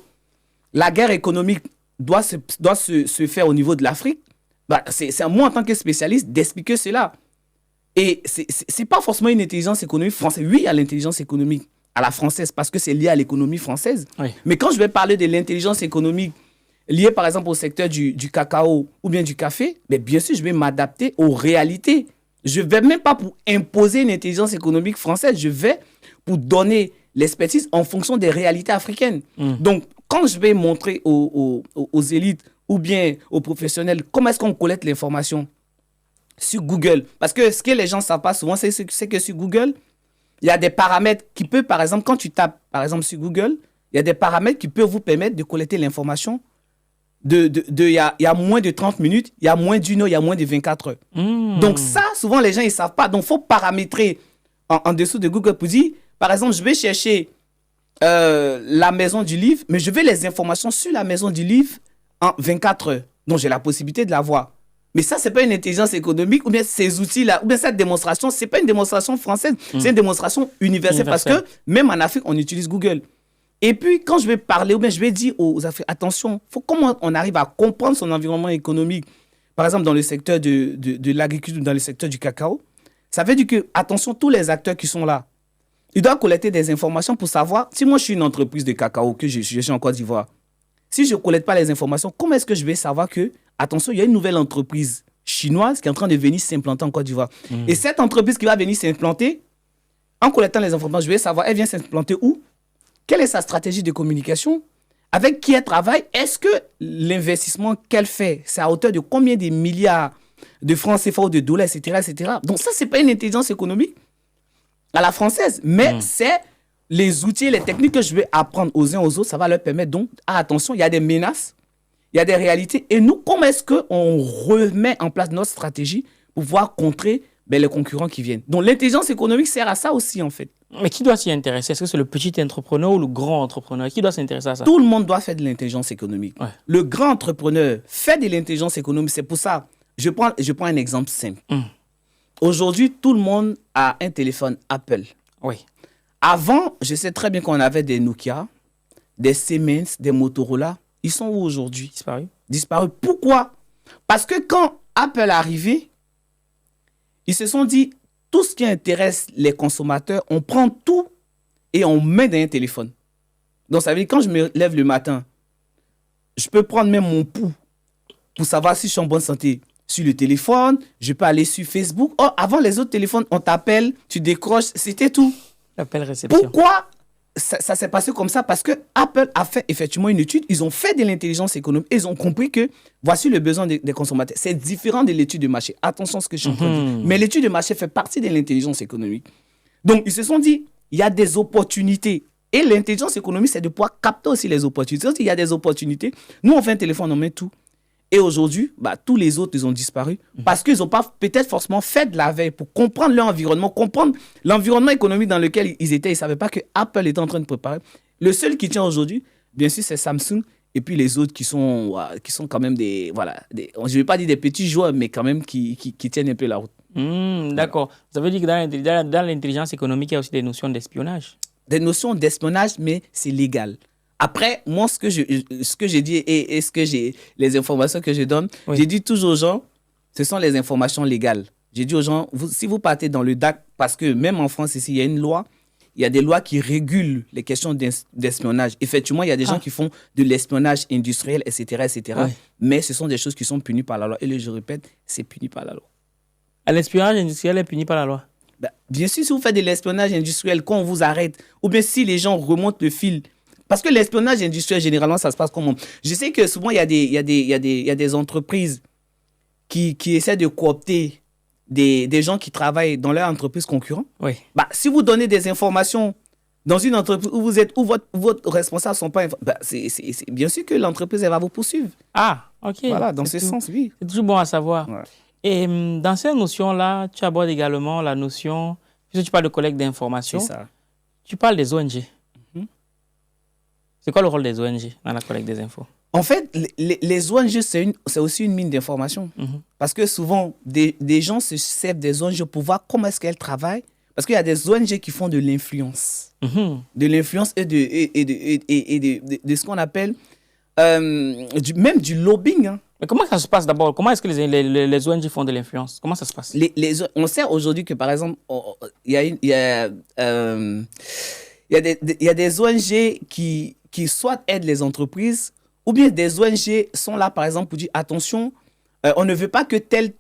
la guerre économique doit se faire au niveau de l'Afrique? C'est à moi, en tant que spécialiste, d'expliquer cela. Et ce n'est pas forcément une intelligence économique française. Oui, il y a l'intelligence économique à la française parce que c'est lié à l'économie française. Oui. Mais quand je vais parler de l'intelligence économique liée, par exemple, au secteur du cacao ou bien du café, bien sûr, je vais m'adapter aux réalités. Je ne vais même pas pour imposer une intelligence économique française. Je vais pour donner l'expertise en fonction des réalités africaines. Donc, quand je vais montrer aux élites ou bien aux professionnels comment est-ce qu'on collecte l'information sur Google, parce que ce que les gens ne savent pas souvent, c'est que sur Google, il y a des paramètres qui peuvent, par exemple, quand tu tapes, par exemple, sur Google, il y a des paramètres qui peuvent vous permettre de collecter l'information il y a moins de 30 minutes, il y a moins d'une heure, il y a moins de 24 heures. Donc ça, souvent, les gens, ils ne savent pas. Donc, il faut paramétrer en dessous de Google pour dire, par exemple, je vais chercher la maison du livre, mais je veux les informations sur la maison du livre en 24 heures. Donc, j'ai la possibilité de l'avoir. Mais ça, ce n'est pas une intelligence économique ou bien ces outils-là, ou bien cette démonstration, ce n'est pas une démonstration française, c'est une démonstration universelle parce que même en Afrique, on utilise Google. Et puis, quand je vais parler, ou bien je vais dire aux Africains, attention, comment on arrive à comprendre son environnement économique, par exemple dans le secteur de l'agriculture ou dans le secteur du cacao, ça veut dire que, attention, tous les acteurs qui sont là, ils doivent collecter des informations pour savoir, si moi je suis une entreprise de cacao, que je suis en Côte d'Ivoire, si je ne collecte pas les informations, comment est-ce que je vais savoir que, attention, il y a une nouvelle entreprise chinoise qui est en train de venir s'implanter en Côte d'Ivoire. Et cette entreprise qui va venir s'implanter, en collectant les informations, je vais savoir, elle vient s'implanter où? Quelle est sa stratégie de communication? Avec qui elle travaille? Est-ce que l'investissement qu'elle fait, c'est à hauteur de combien de milliards de francs CFA ou de dollars, etc., etc. Donc ça, ce n'est pas une intelligence économique à la française, mais c'est les outils, les techniques que je vais apprendre aux uns aux autres. Ça va leur permettre donc, attention, il y a des menaces, il y a des réalités. Et nous, comment est-ce qu'on remet en place notre stratégie pour pouvoir contrer les concurrents qui viennent? Donc l'intelligence économique sert à ça aussi, en fait. Mais qui doit s'y intéresser? Est-ce que c'est le petit entrepreneur ou le grand entrepreneur? Qui doit s'intéresser à ça? Tout le monde doit faire de l'intelligence économique. Ouais. Le grand entrepreneur fait de l'intelligence économique. C'est pour ça, je prends un exemple simple. Aujourd'hui, tout le monde a un téléphone Apple. Oui. Avant, je sais très bien qu'on avait des Nokia, des Siemens, des Motorola. Ils sont où aujourd'hui? Disparus. Pourquoi? Parce que quand Apple est arrivé, ils se sont dit, tout ce qui intéresse les consommateurs, on prend tout et on met dans un téléphone. Donc, ça veut dire quand je me lève le matin, je peux prendre même mon pouls pour savoir si je suis en bonne santé sur le téléphone. Je peux aller sur Facebook. Oh, avant les autres téléphones, on t'appelle, tu décroches, c'était tout. L'appel réception. Pourquoi ça s'est passé comme ça? Parce que Apple a fait effectivement une étude. Ils ont fait de l'intelligence économique. Ils ont compris que voici le besoin des consommateurs. C'est différent de l'étude de marché. Attention à ce que je suis en train de dire. Mais l'étude de marché fait partie de l'intelligence économique. Donc, ils se sont dit, il y a des opportunités. Et l'intelligence économique, c'est de pouvoir capter aussi les opportunités. Il y a des opportunités. Nous, on fait un téléphone, on met tout. Et aujourd'hui, tous les autres, ils ont disparu parce qu'ils n'ont pas peut-être forcément fait de la veille pour comprendre leur environnement, comprendre l'environnement économique dans lequel ils étaient. Ils ne savaient pas que Apple était en train de préparer. Le seul qui tient aujourd'hui, bien sûr, c'est Samsung. Et puis les autres qui sont quand même je ne vais pas dire des petits joueurs, mais quand même qui tiennent un peu la route. D'accord. Ça veut dire que dans l'intelligence économique, il y a aussi des notions d'espionnage. Des notions d'espionnage, mais c'est légal. Après, moi, ce que j'ai dit et les informations que je donne, j'ai dit toujours aux gens, ce sont les informations légales. J'ai dit aux gens, si vous partez dans le DAC, parce que même en France, ici, il y a une loi, il y a des lois qui régulent les questions d'espionnage. Effectivement, il y a des gens qui font de l'espionnage industriel, etc., etc. Ouais. Mais ce sont des choses qui sont punies par la loi. Et je répète, c'est puni par la loi. L'espionnage industriel est puni par la loi. Bien sûr, si vous faites de l'espionnage industriel, quand on vous arrête, ou bien si les gens remontent le fil, parce que l'espionnage industriel, généralement, ça se passe comment? Je sais que souvent, il y a des entreprises qui essaient de coopter des gens qui travaillent dans leur entreprise concurrente. Oui. Si vous donnez des informations dans une entreprise où vous êtes, où votre responsable ne sont pas... c'est bien sûr que l'entreprise, elle va vous poursuivre. Ah, ok. Voilà, dans ce sens, oui. C'est toujours bon à savoir. Ouais. Et dans ces notions-là, tu abordes également la notion, puisque tu parles de collecte d'informations, C'est ça. tu parles des ONG. C'est quoi le rôle des ONG dans la collecte des infos? En fait, les ONG, c'est aussi une mine d'informations. Parce que souvent, des gens se servent des ONG pour voir comment est-ce qu'elles travaillent. Parce qu'il y a des ONG qui font de l'influence. De l'influence et de ce qu'on appelle même du lobbying. Hein. Mais comment ça se passe d'abord? Comment est-ce que les ONG font de l'influence? Comment ça se passe? On sait aujourd'hui que, par exemple, il y a des ONG qui soit aident les entreprises, ou bien des ONG sont là, par exemple, pour dire attention, on ne veut pas que tel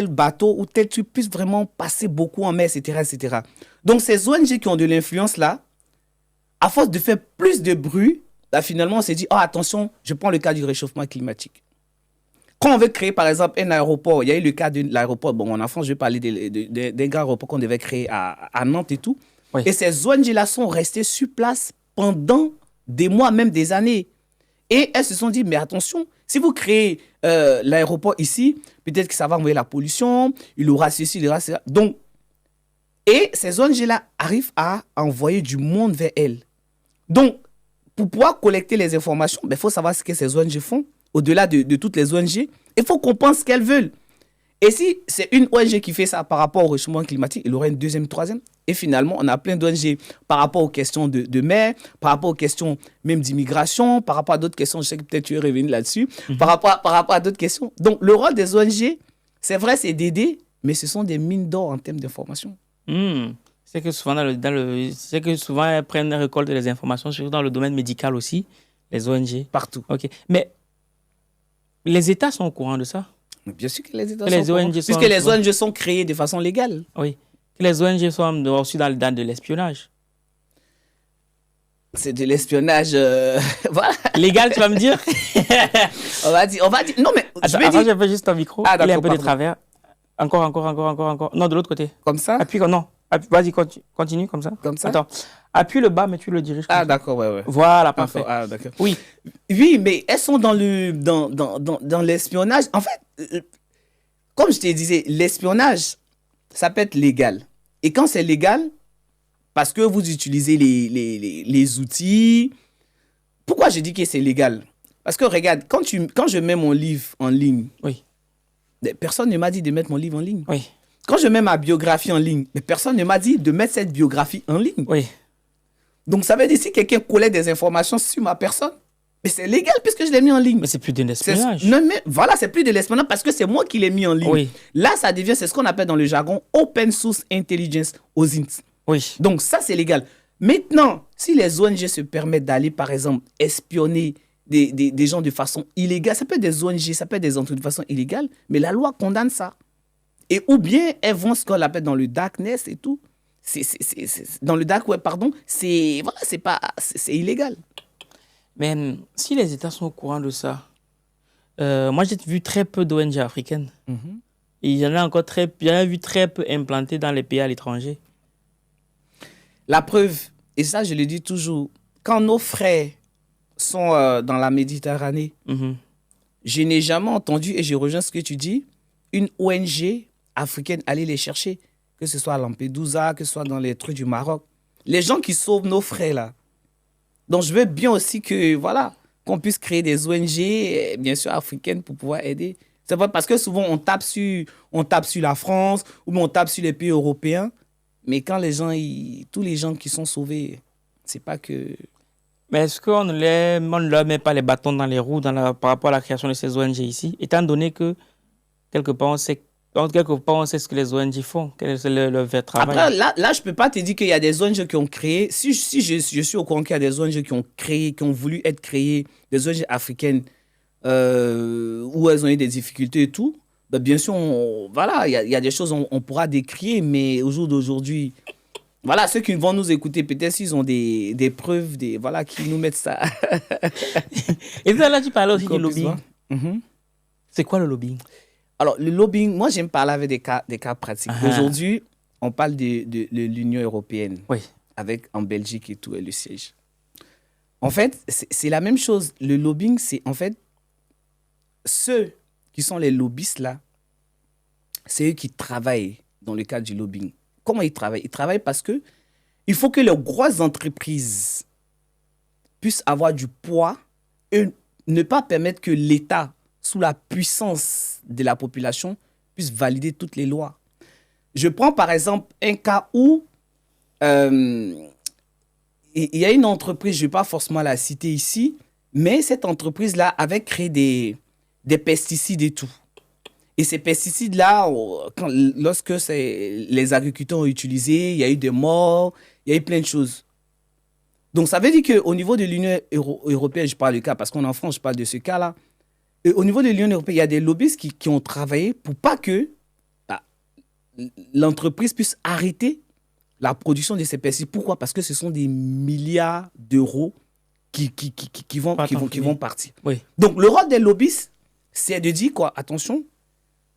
bateau ou tel truc puisse vraiment passer beaucoup en mer, etc., etc. Donc, ces ONG qui ont de l'influence là, à force de faire plus de bruit, là, finalement, on s'est dit, oh, attention, je prends le cas du réchauffement climatique. Quand on veut créer, par exemple, un aéroport, il y a eu le cas de l'aéroport, bon, en France, je vais parler d'un grand aéroport qu'on devait créer à Nantes et tout. Oui. Et ces ONG-là sont restées sur place pendant des mois, même des années. Et elles se sont dit, mais attention, si vous créez l'aéroport ici, peut-être que ça va envoyer la pollution, il aura ceci, il aura cela. Donc, et ces ONG-là arrivent à envoyer du monde vers elles. Donc, pour pouvoir collecter les informations, il faut savoir ce que ces ONG font. Au-delà de toutes les ONG, il faut qu'on pense ce qu'elles veulent. Et si c'est une ONG qui fait ça par rapport au réchauffement climatique, il y aura une deuxième, troisième. Et finalement, on a plein d'ONG par rapport aux questions de mer, par rapport aux questions même d'immigration, par rapport à d'autres questions, je sais que peut-être tu es revenu là-dessus, par rapport à d'autres questions. Donc, le rôle des ONG, c'est vrai, c'est d'aider, mais ce sont des mines d'or en termes d'information. C'est que souvent, c'est que souvent, elles prennent, récoltent les informations, surtout dans le domaine médical aussi, les ONG. Partout. OK. Mais les États sont au courant de ça? Bien sûr que les États sont au courant. Puisque les ONG sont créées de façon légale. Oui. Que les ONG sont aussi dans de l'espionnage. C'est de l'espionnage... voilà. Légal, tu vas me dire? on va dire... Non, mais... Attends, je fais juste ton micro. Ah, il est un peu de travers. Encore. Non, de l'autre côté. Comme ça? Appuie, non. Vas-y, continue comme ça. Comme ça? Attends. Appuie le bas, mais tu le diriges. Ah, d'accord, ouais. Voilà, parfait. Ah, d'accord. Oui, mais elles sont dans l'espionnage. En fait, comme je te disais, l'espionnage, ça peut être légal. Et quand c'est légal, parce que vous utilisez les outils... Pourquoi je dis que c'est légal? Parce que regarde, quand je mets mon livre en ligne, oui. Personne ne m'a dit de mettre mon livre en ligne. Oui. Quand je mets ma biographie en ligne, personne ne m'a dit de mettre cette biographie en ligne. Oui. Donc, ça veut dire si quelqu'un collecte des informations sur ma personne, mais c'est légal puisque je l'ai mis en ligne. Mais c'est plus de l'espionnage. Non, mais voilà, c'est plus de l'espionnage parce que c'est moi qui l'ai mis en ligne. Oui. Là, ça devient, c'est ce qu'on appelle dans le jargon Open Source Intelligence, OSINT. Oui. Donc, ça, c'est légal. Maintenant, si les ONG se permettent d'aller, par exemple, espionner des gens de façon illégale, ça peut être des ONG, ça peut être des entreprises de façon illégale, mais la loi condamne ça. Et ou bien, elles vont ce qu'on appelle dans le darkness et tout. Dans le dark web, pardon, c'est illégal. Mais si les États sont au courant de ça, moi j'ai vu très peu d'ONG africaines. Et il y en a encore vu très peu implantées dans les pays à l'étranger. La preuve, et ça je le dis toujours, quand nos frères sont dans la Méditerranée, je n'ai jamais entendu, et je rejoins ce que tu dis, une ONG africaine aller les chercher, que ce soit à Lampedusa, que ce soit dans les trucs du Maroc. Les gens qui sauvent nos frères là. Donc je veux bien aussi que, voilà, qu'on puisse créer des ONG, bien sûr africaines, pour pouvoir aider. C'est vrai parce que souvent on tape sur la France, ou on tape sur les pays européens, mais quand tous les gens qui sont sauvés, c'est pas que... Mais est-ce qu'on ne leur met pas les bâtons dans les roues par rapport à la création de ces ONG ici, étant donné que, quelque part, on sait Donc, quelque part, on sait ce que les ONG font, quel est leur vrai travail. Après, là, je ne peux pas te dire qu'il y a des ONG qui ont créé. Si je suis au courant qu'il y a des ONG qui ont créé, qui ont voulu être créées, des ONG africaines, où elles ont eu des difficultés et tout, ben bien sûr, voilà, il y a des choses on pourra décrire, mais au jour d'aujourd'hui, voilà, ceux qui vont nous écouter, peut-être s'ils ont des preuves, voilà, qui nous mettent ça. Et là, tu parlais aussi du lobbying. C'est quoi le lobbying? Alors, le lobbying, moi, j'aime parler avec des cas pratiques. Aujourd'hui, on parle de l'Union européenne, oui, avec en Belgique et tout, et le siège. En fait, c'est la même chose. Le lobbying, c'est en fait ceux qui sont les lobbyistes là, c'est eux qui travaillent dans le cadre du lobbying. Comment ils travaillent? Ils travaillent parce que il faut que les grosses entreprises puissent avoir du poids et ne pas permettre que l'État, sous la puissance de la population, puisse valider toutes les lois. Je prends par exemple un cas où il y a une entreprise, je ne vais pas forcément la citer ici, mais cette entreprise-là avait créé des pesticides et tout. Et ces pesticides-là, lorsque les agriculteurs ont utilisé, il y a eu des morts, il y a eu plein de choses. Donc, ça veut dire qu'au niveau de l'Union européenne, je parle du cas, parce qu'on est en France, je parle de ce cas-là. Et au niveau de l'Union européenne, il y a des lobbyistes qui ont travaillé pour pas que l'entreprise puisse arrêter la production de ces pesticides. Pourquoi? Parce que ce sont des milliards d'euros qui vont partir. Oui. Donc, le rôle des lobbyistes, c'est de dire quoi? Attention,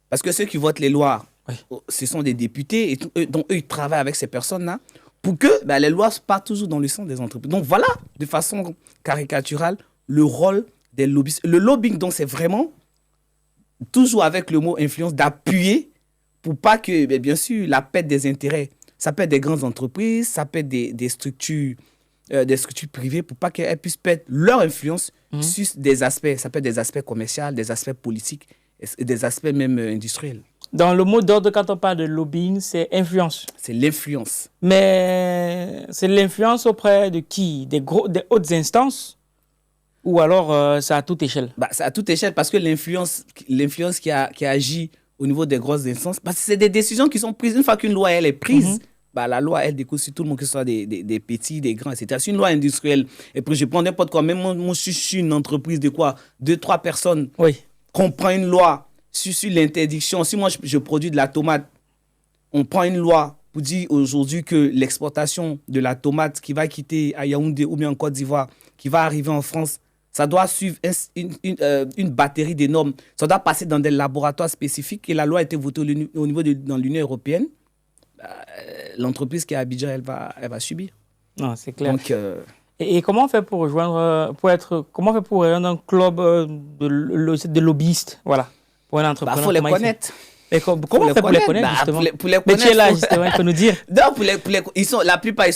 parce que ceux qui votent les lois, oui, ce sont des députés, et donc eux, ils travaillent avec ces personnes-là pour que les lois partent toujours dans le sens des entreprises. Donc voilà, de façon caricaturale, le rôle des lobbyistes. Le lobbying, donc, c'est vraiment, toujours avec le mot influence, d'appuyer pour pas que, bien sûr, la perte des intérêts, ça peut être des grandes entreprises, ça peut être des structures privées, pour pas qu'elles puissent perdre leur influence sur des aspects, ça peut être des aspects commerciaux, des aspects politiques, et des aspects même industriels. Dans le mot d'ordre, quand on parle de lobbying, c'est influence. C'est l'influence. Mais c'est l'influence auprès de qui? Des hautes instances? Ou alors c'est à toute échelle? C'est à toute échelle, parce que l'influence qui agit au niveau des grosses instances, parce que c'est des décisions qui sont prises. Une fois qu'une loi elle est prise, la loi elle découle sur tout le monde, que ce soit des petits, des grands, etc. C'est une loi industrielle. Et puis je prends n'importe quoi, même moi je suis une entreprise de quoi? 2-3 personnes. Oui. Qu'on prend une loi sur l'interdiction. Si moi, je produis de la tomate, on prend une loi pour dire aujourd'hui que l'exportation de la tomate qui va quitter à Yaoundé ou bien en Côte d'Ivoire, qui va arriver en France, ça doit suivre une batterie de normes. Ça doit passer dans des laboratoires spécifiques et la loi a été votée au niveau dans l'Union européenne. L'entreprise qui est à Abidjan, elle va subir. Non, c'est clair. Donc, et comment on fait pour rejoindre, comment on fait pour rejoindre un club de lobbyistes, voilà, pour un entrepreneur? Il faut les connaître. Comment on fait pour les connaître, justement? Pour les connaître. Mais tu es là, justement, il faut nous dire. Non, la plupart, ils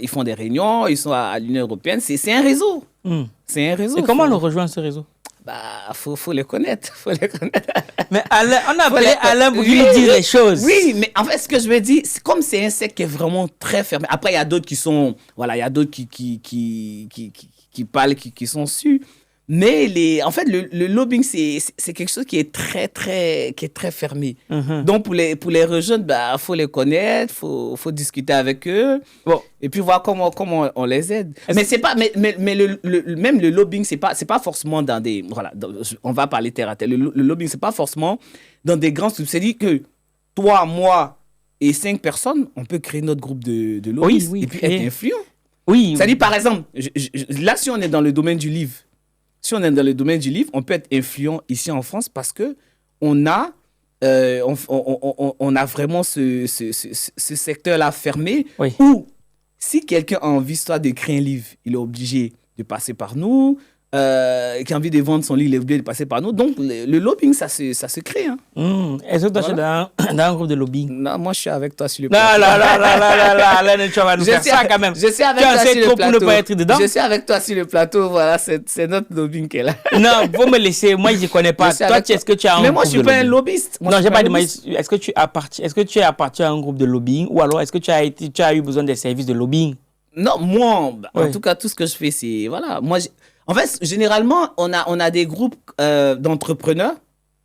font des réunions, ils sont à l'Union européenne. C'est un réseau. C'est un réseau. Et comment on le rejoint, ce réseau? Faut les connaître. Mais Alain, on a appelé Alain pour qu'il nous dise les choses. Oui, mais en fait, ce que je veux dire, c'est comme c'est un secteur qui est vraiment très fermé. Après, il y a d'autres qui sont, voilà, il y a d'autres qui parlent, qui sont sûrs. Mais en fait, le lobbying, c'est quelque chose qui est très fermé. Donc, pour les rejoindre, faut les connaître, faut discuter avec eux. Bon. Et puis voir comment on les aide. Mais c'est pas, mais même le lobbying, c'est pas forcément dans des, voilà, on va parler terre à terre. Le lobbying, c'est pas forcément dans des grands groupes. C'est-à-dire que toi, moi et 5 personnes, on peut créer notre groupe de lobbyistes et puis être influent. Oui. C'est-à-dire, par exemple, là, si on est dans le domaine du livre, on peut être influent ici en France parce que on a vraiment ce secteur-là fermé où si quelqu'un a envie soit d'écrire un livre, il est obligé de passer par nous. Qui a envie de vendre son livre, il est obligé de passer par nous. Donc, le lobbying, ça se crée. Est-ce que toi, tu es dans un groupe de lobbying? Non, moi, je suis avec toi sur le plateau. Là, tu vas nous faire ça quand même. Je suis avec toi sur le plateau. Pour ne pas être dedans? Je suis avec toi sur le plateau. Voilà, c'est notre lobbying qui est là. Non, faut me laisser. Moi, je ne connais pas. Toi, est-ce que tu as un groupe de lobbying? Mais moi, je ne suis pas un lobbyiste. Non, j'ai pas demandé. Est-ce que tu appartiens à un groupe de lobbying ou alors est-ce que tu as eu besoin des services de lobbying? Non, moi, en tout cas, tout ce que je fais, c'est... Voilà, moi... En fait, généralement, on a des groupes d'entrepreneurs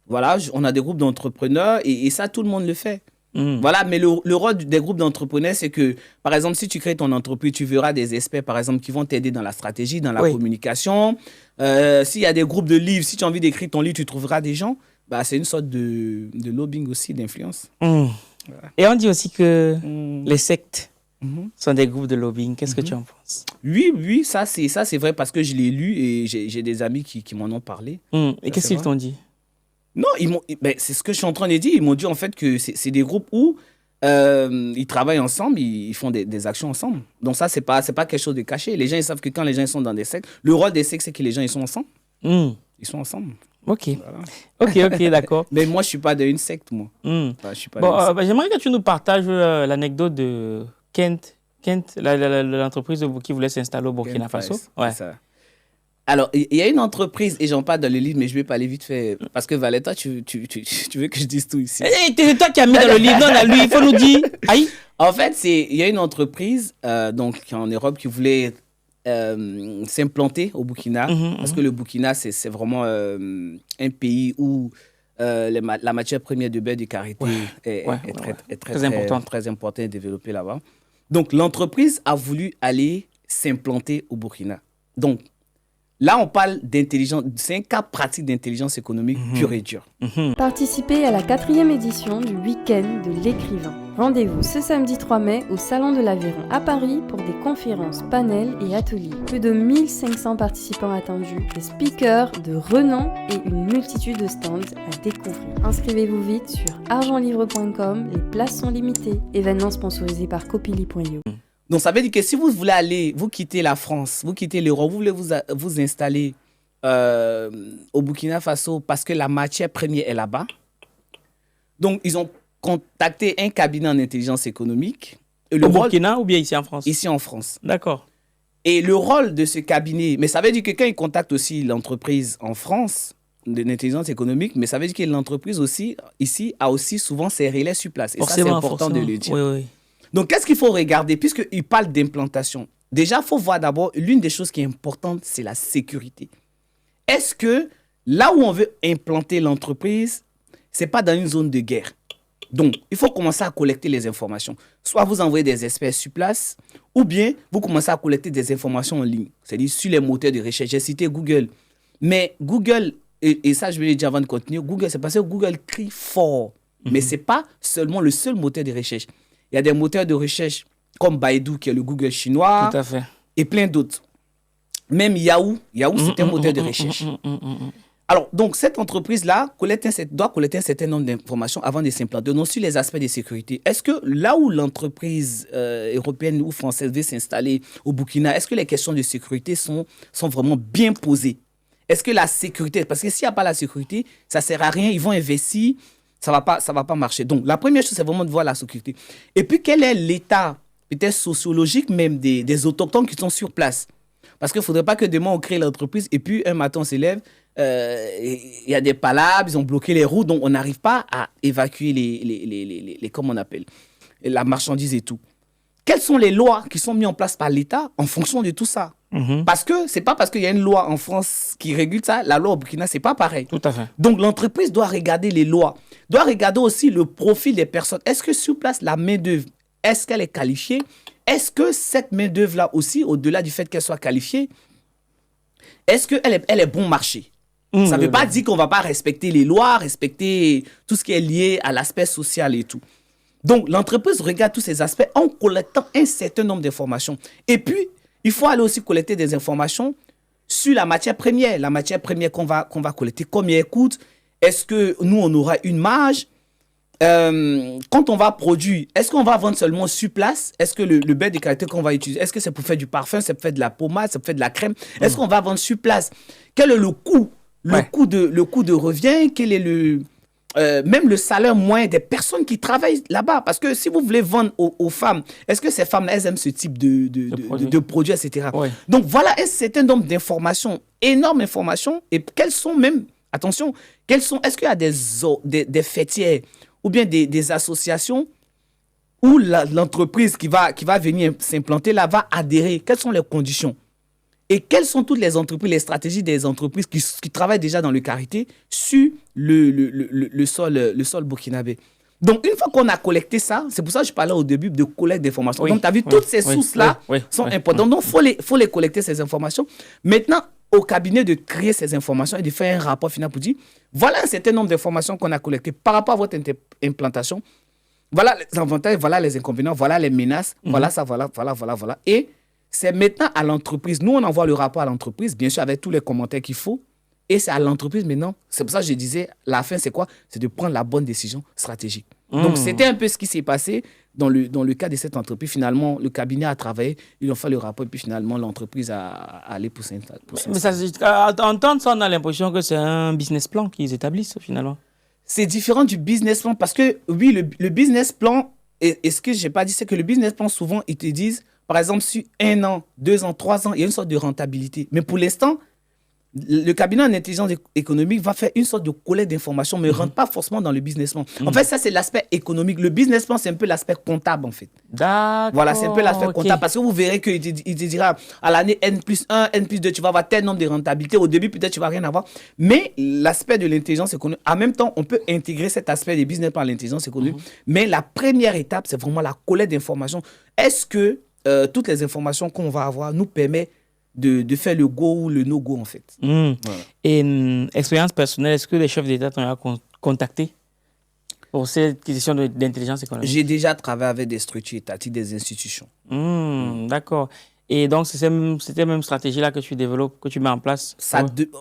Voilà, on a des groupes d'entrepreneurs et ça, tout le monde le fait. Voilà, mais le rôle des groupes d'entrepreneurs, c'est que, par exemple, si tu crées ton entreprise, tu verras des experts, par exemple, qui vont t'aider dans la stratégie, dans la communication. S'il y a des groupes de livres, si tu as envie d'écrire ton livre, tu trouveras des gens. Bah, c'est une sorte de lobbying aussi, d'influence. Voilà. Et on dit aussi que les sectes sont des groupes de lobbying. Qu'est-ce que tu en penses? Oui, ça c'est vrai parce que je l'ai lu et j'ai des amis qui m'en ont parlé. Et qu'est-ce qu'ils t'ont dit? Non, c'est ce que je suis en train de dire. Ils m'ont dit en fait que c'est des groupes où ils travaillent ensemble, ils font des actions ensemble. Donc ça, c'est pas quelque chose de caché. Les gens, ils savent que quand les gens sont dans des sectes, le rôle des sectes, c'est que les gens, ils sont ensemble. Ils sont ensemble. Ok. Voilà. Ok, d'accord. Mais moi, je suis pas d'une secte, moi. Enfin, je suis pas j'aimerais que tu nous partages l'anecdote de Kent, l'entreprise qui voulait s'installer au Burkina Faso. Ouais. Ça. Alors, il y a une entreprise, et j'en parle dans le livre, mais je vais parler vite fait, parce que Valetta, tu veux que je dise tout ici. C'est toi qui as mis dans le livre, non, lui, il faut nous dire. Aïe. En fait, il y a une entreprise donc, en Europe qui voulait s'implanter au Burkina, parce que le Burkina, c'est vraiment un pays où la matière première de beurre de karité est très importante et développée là-bas. Donc, l'entreprise a voulu aller s'implanter au Burkina. Donc, là, on parle d'intelligence, c'est un cas pratique d'intelligence économique pure et dure. Participez à la 4e édition du Week-end de l'écrivain. Rendez-vous ce samedi 3 mai au Salon de l'Aveyron à Paris pour des conférences, panels et ateliers. Plus de 1500 participants attendus, des speakers de renom et une multitude de stands à découvrir. Inscrivez-vous vite sur argentlivre.com, les places sont limitées. Événement sponsorisé par Copili.io. Donc, ça veut dire que si vous voulez aller, vous quittez la France, vous quittez l'Europe, vous voulez vous installer au Burkina Faso parce que la matière première est là-bas. Donc, ils ont contacté un cabinet en intelligence économique. Et au Burkina ou bien ici en France? Ici en France. D'accord. Et le rôle de ce cabinet, mais ça veut dire que quand ils contactent aussi l'entreprise en France de l'intelligence économique, mais ça veut dire que l'entreprise aussi, ici, a aussi souvent ses relais sur place. Et ça, c'est important de le dire. Oui. Donc, qu'est-ce qu'il faut regarder? Puisqu'il parle d'implantation, déjà, il faut voir d'abord, l'une des choses qui est importante, c'est la sécurité. Est-ce que là où on veut implanter l'entreprise, ce n'est pas dans une zone de guerre? Donc, il faut commencer à collecter les informations. Soit vous envoyez des experts sur place, ou bien vous commencez à collecter des informations en ligne, c'est-à-dire sur les moteurs de recherche. J'ai cité Google. Mais Google, et ça je vais le dire avant de continuer, Google, c'est parce que Google crie fort. Mais ce n'est pas seulement le seul moteur de recherche. Il y a des moteurs de recherche comme Baidu, qui est le Google chinois. Tout à fait. Et plein d'autres. Même Yahoo, c'est un moteur de recherche. Alors, donc, cette entreprise-là doit collecter un certain nombre d'informations avant de s'implanter. Donc, sur les aspects de sécurité, est-ce que là où l'entreprise européenne ou française veut s'installer au Burkina, est-ce que les questions de sécurité sont vraiment bien posées? Est-ce que la sécurité, parce que s'il n'y a pas la sécurité, ça ne sert à rien, ils vont investir, ça va pas marcher. Donc, la première chose, c'est vraiment de voir la sécurité. Et puis, quel est l'état, peut-être sociologique même, des autochtones qui sont sur place? Parce qu'il ne faudrait pas que demain, on crée l'entreprise et puis un matin, on s'élève, il y a des palabres, ils ont bloqué les routes, donc on n'arrive pas à évacuer les comment on appelle, la marchandise et tout. Quelles sont les lois qui sont mises en place par l'État en fonction de tout ça? Parce que ce n'est pas parce qu'il y a une loi en France qui régule ça, la loi au Burkina, ce n'est pas pareil. Tout à fait. Donc, l'entreprise doit regarder les lois, doit regarder aussi le profil des personnes. Est-ce que sur place, la main-d'œuvre, est-ce qu'elle est qualifiée? Est-ce que cette main-d'œuvre-là aussi, au-delà du fait qu'elle soit qualifiée, est-ce qu'elle est bon marché? Ça ne veut pas dire qu'on ne va pas respecter les lois, respecter tout ce qui est lié à l'aspect social et tout. Donc, l'entreprise regarde tous ces aspects en collectant un certain nombre d'informations. Et puis, il faut aller aussi collecter des informations sur la matière première qu'on va collecter, combien elle coûte, est-ce que nous, on aura une marge? Quand on va produire, est-ce qu'on va vendre seulement sur place? Est-ce que le beurre de qualité qu'on va utiliser, est-ce que c'est pour faire du parfum, c'est pour faire de la pommade, c'est pour faire de la crème? Est-ce qu'on va vendre sur place? Quel est le coût? Le coût de revient? Quel est même le salaire moyen des personnes qui travaillent là-bas? Parce que si vous voulez vendre aux femmes, est-ce que ces femmes-là, elles aiment ce type de produits, etc. Donc voilà un certain nombre d'informations, énormes informations, et quelles sont même, attention, est-ce qu'il y a des fêtières ou bien des associations où l'entreprise qui va venir s'implanter là va adhérer? Quelles sont les conditions? Et quelles sont toutes les entreprises, les stratégies des entreprises qui travaillent déjà dans le karité sur le sol burkinabé. Donc, une fois qu'on a collecté ça, c'est pour ça que je parlais au début de collecte d'informations. Donc, tu as vu, toutes ces sources-là sont importantes. Donc, il faut les collecter, ces informations. Maintenant, au cabinet de créer ces informations et de faire un rapport final pour dire, voilà un certain nombre d'informations qu'on a collectées par rapport à votre implantation. Voilà les avantages, voilà les inconvénients, voilà les menaces, voilà ça, voilà. Et c'est maintenant à l'entreprise. Nous, on envoie le rapport à l'entreprise, bien sûr, avec tous les commentaires qu'il faut. Et c'est à l'entreprise maintenant. C'est pour ça que je disais, la fin, c'est quoi? C'est de prendre la bonne décision stratégique. Donc, c'était un peu ce qui s'est passé dans le cas de cette entreprise. Finalement, le cabinet a travaillé, ils ont fait le rapport, et puis finalement, l'entreprise a allé pour s'installer. Mais ça, à entendre ça, on a l'impression que c'est un business plan qu'ils établissent, finalement. C'est différent du business plan parce que, oui, le business plan, et ce que je n'ai pas dit, c'est que le business plan, souvent, ils te disent, par exemple, sur 1 an, 2 ans, 3 ans, il y a une sorte de rentabilité. Mais pour l'instant, le cabinet en intelligence économique va faire une sorte de collecte d'informations, mais ne rentre pas forcément dans le business plan. En fait, ça, c'est l'aspect économique. Le business plan, c'est un peu l'aspect comptable, en fait. D'accord. Voilà, c'est un peu l'aspect comptable. Parce que vous verrez qu'il te dira, à l'année N+1, N+2, tu vas avoir tel nombre de rentabilité. Au début, peut-être, tu ne vas rien avoir. Mais l'aspect de l'intelligence économique, en même temps, on peut intégrer cet aspect des business plan à l'intelligence économique. Mais la première étape, c'est vraiment la collecte d'informations. Est-ce que toutes les informations qu'on va avoir nous permettent de faire le go ou le no-go, en fait. Voilà. Et expérience personnelle, est-ce que les chefs d'État t'ont contacté pour cette question d'intelligence économique? J'ai déjà travaillé avec des structures étatiques, des institutions. D'accord. Et donc, c'est cette même stratégie-là que tu développes, que tu mets en place?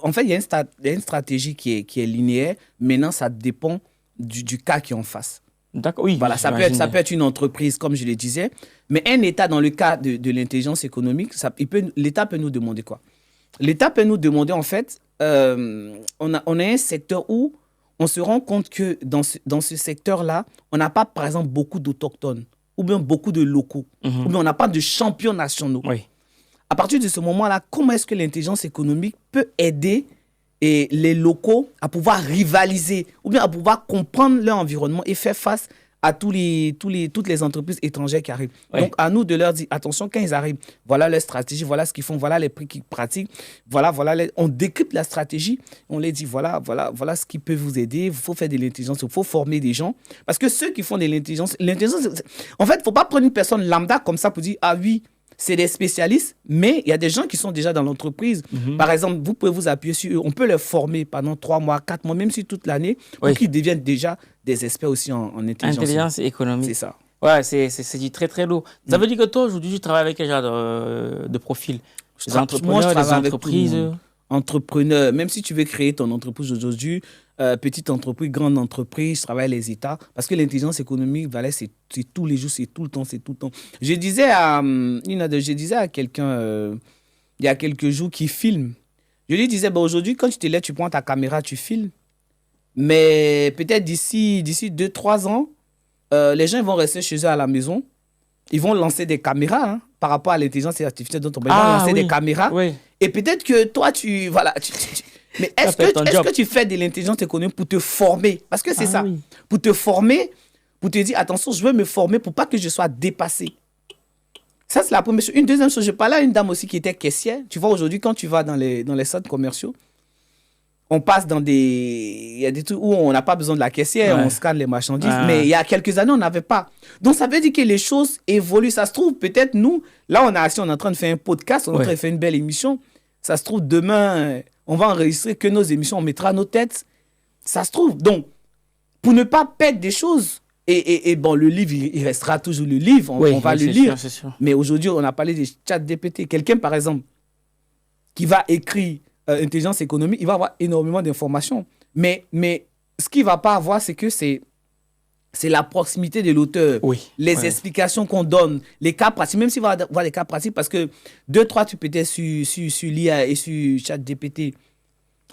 En fait, il y a une stratégie qui est linéaire. Maintenant, ça dépend du cas qui est en face. D'accord, oui. Voilà, ça peut être une entreprise, comme je le disais, mais un État, dans le cas de l'intelligence économique, l'État peut nous demander quoi? L'État peut nous demander, en fait, on a un secteur où on se rend compte que dans ce secteur-là, on n'a pas, par exemple, beaucoup d'autochtones, ou bien beaucoup de locaux, ou bien on n'a pas de champions nationaux. Oui. À partir de ce moment-là, comment est-ce que l'intelligence économique peut aider les locaux à pouvoir rivaliser ou bien à pouvoir comprendre leur environnement et faire face à toutes les entreprises étrangères qui arrivent. Oui. Donc, à nous de leur dire, attention, quand ils arrivent, voilà leur stratégie, voilà ce qu'ils font, voilà les prix qu'ils pratiquent, on décrypte la stratégie, on les dit, voilà ce qui peut vous aider, il faut faire de l'intelligence, il faut former des gens. Parce que ceux qui font de l'intelligence, en fait, il ne faut pas prendre une personne lambda comme ça pour dire, ah oui, c'est des spécialistes, mais il y a des gens qui sont déjà dans l'entreprise. Par exemple, vous pouvez vous appuyer sur eux. On peut les former pendant 3 mois, 4 mois, même si toute l'année, pour qu'ils deviennent déjà des experts aussi en intelligence économique. C'est ça. Ouais, c'est du très, très lourd. Ça veut dire que toi, aujourd'hui, tu travailles avec quel genre de profil? Les entrepreneurs, des entreprises. Entrepreneur, même si tu veux créer ton entreprise aujourd'hui, petite entreprise, grande entreprise, je travaille avec les États, parce que l'intelligence économique, c'est tous les jours, c'est tout le temps. Je disais à quelqu'un, il y a quelques jours, qui filme. Je lui disais, aujourd'hui, quand tu te lèves, tu prends ta caméra, tu filmes. Mais peut-être d'ici 2-3 ans, les gens vont rester chez eux à la maison. Ils vont lancer des caméras par rapport à l'intelligence artificielle dont on parle. Ils vont lancer des caméras. Oui. Et peut-être que toi, mais est-ce que tu fais de l'intelligence économique pour te former? Parce que c'est ça. Oui. Pour te former, pour te dire, attention, je veux me former pour pas que je sois dépassé. Ça, c'est la première chose. Une deuxième chose, je parlais à une dame aussi qui était caissière. Tu vois, aujourd'hui, quand tu vas dans les centres commerciaux, on passe il y a des trucs où on n'a pas besoin de la caissière, on scanne les marchandises, mais il y a quelques années, on n'avait pas. Donc, ça veut dire que les choses évoluent. Ça se trouve, peut-être nous, là, on est en train de faire un podcast, on est en train de faire une belle émission. Ça se trouve, demain, on va enregistrer que nos émissions, on mettra nos têtes. Ça se trouve. Donc, pour ne pas perdre des choses, et bon, le livre, il restera toujours le livre, on va le lire. Sûr. Mais aujourd'hui, on a parlé des ChatGPT. Quelqu'un, par exemple, qui va écrire intelligence économique, il va avoir énormément d'informations. Mais ce qu'il ne va pas avoir, c'est que c'est la proximité de l'auteur, les explications qu'on donne, les cas pratiques, même s'il va avoir des cas pratiques, parce que 2-3, tu peux être sur l'IA et sur ChatGPT.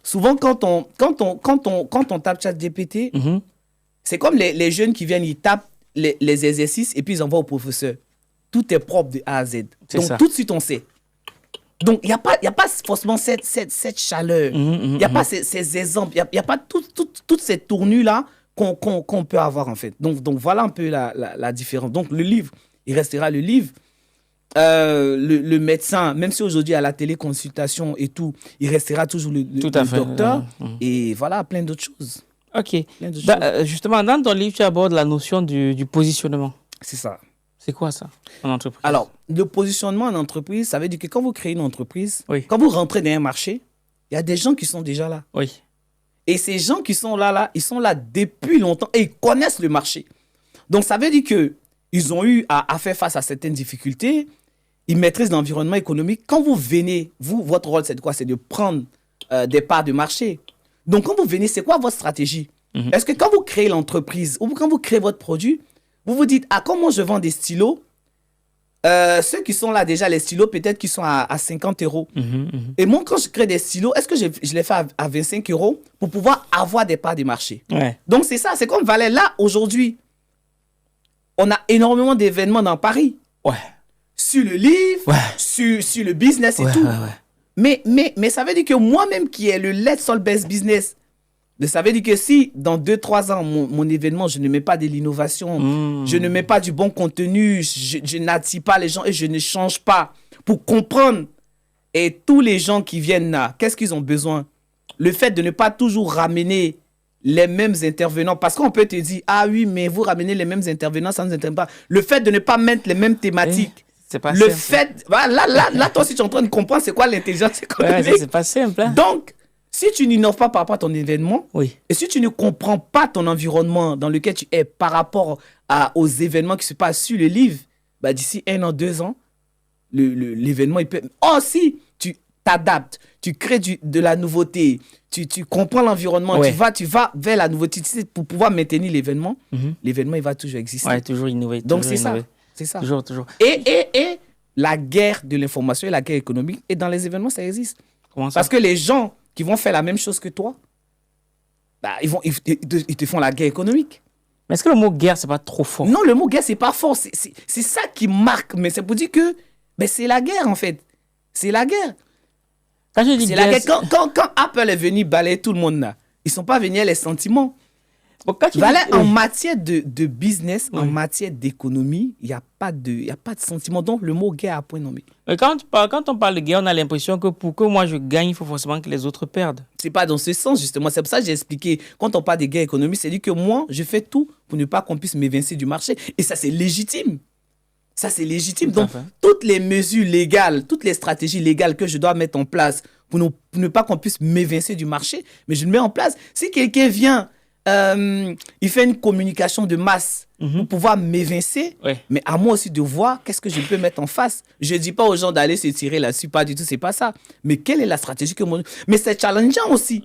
Souvent, quand on tape ChatGPT, c'est comme les jeunes qui viennent, ils tapent les exercices et puis ils envoient au professeur. Tout est propre de A à Z. Donc, tout de suite, on sait. Donc, il n'y a pas forcément cette chaleur. Il n'y a pas ces exemples. Il n'y a pas toutes ces tournures-là qu'on peut avoir, en fait. Donc, voilà un peu la différence. Donc, le livre, il restera le livre. le médecin, même si aujourd'hui à la téléconsultation et tout, il restera toujours le docteur. Et voilà, plein d'autres choses. Ok. Justement, dans ton livre, tu abordes la notion du positionnement. C'est ça. C'est quoi ça en entreprise? Alors, le positionnement en entreprise, ça veut dire que quand vous créez une entreprise, oui. quand vous rentrez dans un marché, il y a des gens qui sont déjà là. Oui. Et ces gens qui sont là, ils sont là depuis longtemps et ils connaissent le marché. Donc, ça veut dire qu'ils ont eu à faire face à certaines difficultés. Ils maîtrisent l'environnement économique. Quand vous venez, votre rôle, c'est de quoi? C'est de prendre des parts de marché. Donc, quand vous venez, c'est quoi votre stratégie? Est-ce que quand vous créez l'entreprise ou quand vous créez votre produit, vous vous dites, comment je vends des stylos? Ceux qui sont là déjà, les stylos, peut-être qu'ils sont à 50 €. Et moi, quand je crée des stylos, est-ce que je les fais à 25 € pour pouvoir avoir des parts de marché? Ouais. Donc, c'est ça. C'est comme Valais. Là, aujourd'hui, on a énormément d'événements dans Paris. Ouais. Sur le livre, sur le business et tout. Mais ça veut dire que moi-même qui ai le Let's All Best Business, ça veut dire que si dans 2-3 ans, mon événement, je ne mets pas de l'innovation, je ne mets pas du bon contenu, je n'attire pas les gens et je ne change pas pour comprendre. Et tous les gens qui viennent là, qu'est-ce qu'ils ont besoin? Le fait de ne pas toujours ramener les mêmes intervenants, parce qu'on peut te dire, ah oui, mais vous ramenez les mêmes intervenants, ça ne nous intéresse pas. Le fait de ne pas mettre les mêmes thématiques. C'est pas le simple. fait, là, toi, si tu es en train de comprendre c'est quoi l'intelligence économique. Ouais, c'est pas simple. Hein? Donc, si tu n'innoves pas par rapport à ton événement, oui. Et si tu ne comprends pas ton environnement dans lequel tu es par rapport aux événements qui se passent sur le livre, bah, d'ici 1 an, 2 ans, l'événement, il peut... Oh, si tu t'adaptes, tu crées de la nouveauté, tu comprends l'environnement, tu vas vers la nouveauté pour pouvoir maintenir l'événement, l'événement, il va toujours exister. Ouais, toujours innover. Donc, c'est ça. C'est ça. Toujours. Et la guerre de l'information et la guerre économique, et dans les événements, ça existe. Comment ça? Parce que les gens qui vont faire la même chose que toi, bah, ils te font la guerre économique. Mais est-ce que le mot guerre, c'est pas trop fort? Non, le mot guerre, c'est pas fort. C'est ça qui marque. Mais c'est pour dire que c'est la guerre, en fait. C'est la guerre. Quand je dis c'est guerre, la guerre. Quand Apple est venu balayer tout le monde là, ils sont pas venus à les sentiments. Bon, quand tu en matière de business, en matière d'économie, il n'y a pas de sentiment. Donc, le mot guerre a point nommé. Mais quand on parle de guerre, on a l'impression que pour que moi je gagne, il faut forcément que les autres perdent. C'est pas dans ce sens, justement. C'est pour ça que j'ai expliqué. Quand on parle de guerre économique, c'est dit que moi, je fais tout pour ne pas qu'on puisse m'évincer du marché. Et ça, c'est légitime. Ça, c'est légitime. Donc, toutes les mesures légales, toutes les stratégies légales que je dois mettre en place pour ne pas qu'on puisse m'évincer du marché, mais je le mets en place. Si quelqu'un vient... il fait une communication de masse pour pouvoir m'évincer, mais à moi aussi de voir qu'est-ce que je peux mettre en face. Je ne dis pas aux gens d'aller se tirer là-dessus, pas du tout, c'est pas ça. Mais quelle est la stratégie que Mais c'est challengeant aussi.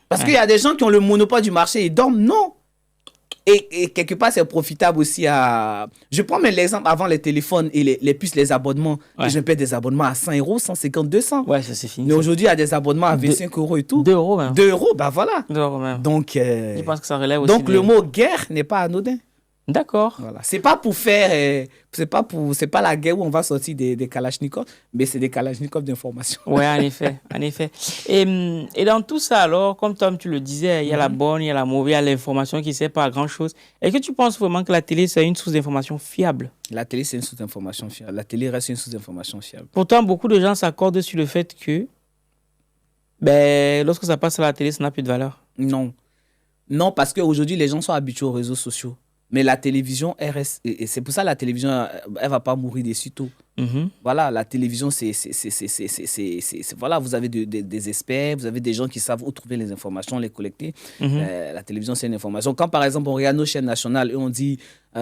Parce qu'il y a des gens qui ont le monopole du marché et dorment, non. Et quelque part, c'est profitable aussi à... Je prends l'exemple avant les téléphones et les puces, les abonnements. Je paie des abonnements à 100 €, 150, 200. Ouais, ça c'est fini. Mais aujourd'hui, il y a des abonnements à 25 € et tout. 2 € même. 2 €, bah voilà. 2 € même. Donc, je pense que ça relève aussi. Donc, le mot guerre n'est pas anodin. D'accord. Voilà. C'est pas pour faire... c'est pas la guerre où on va sortir des kalachnikovs, mais c'est des kalachnikovs d'information. Oui, en effet. En effet. Et dans tout ça, alors, comme Tom, tu le disais, il y a la bonne, il y a la mauvaise, il y a l'information qui ne sert pas à grand-chose. Est-ce que tu penses vraiment que la télé, c'est une source d'information fiable? La télé, c'est une source d'information fiable. La télé reste une source d'information fiable. Pourtant, beaucoup de gens s'accordent sur le fait que lorsque ça passe à la télé, ça n'a plus de valeur. Non. Non, parce qu'aujourd'hui, les gens sont habitués aux réseaux sociaux. Mais la télévision, elle reste... Et c'est pour ça que la télévision, elle ne va pas mourir des sitôt. Voilà, la télévision, voilà, vous avez des experts, vous avez des gens qui savent où trouver les informations, les collecter. La télévision, c'est une information. Quand, par exemple, on regarde nos chaînes nationales et on dit,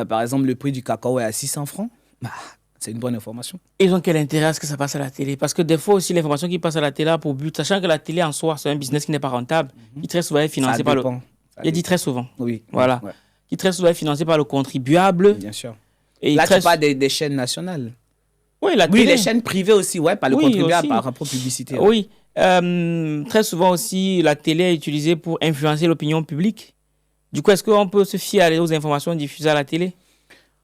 par exemple, le prix du cacao est à 600 francs, c'est une bonne information. Ils ont quel intérêt à ce que ça passe à la télé? Parce que des fois aussi, l'information qui passe à la télé a pour but, sachant que la télé en soi, c'est un business qui n'est pas rentable, qui très souvent est financé par le... Il dit très souvent. Oui. Voilà. Ouais. Qui très souvent est financé par le contribuable. Bien sûr. Et là, tu parles des chaînes nationales. Oui, la télé. Oui, les chaînes privées aussi, par le contribuable, par rapport publicité. Oui. Très souvent aussi, la télé est utilisée pour influencer l'opinion publique. Du coup, est-ce qu'on peut se fier aux informations diffusées à la télé?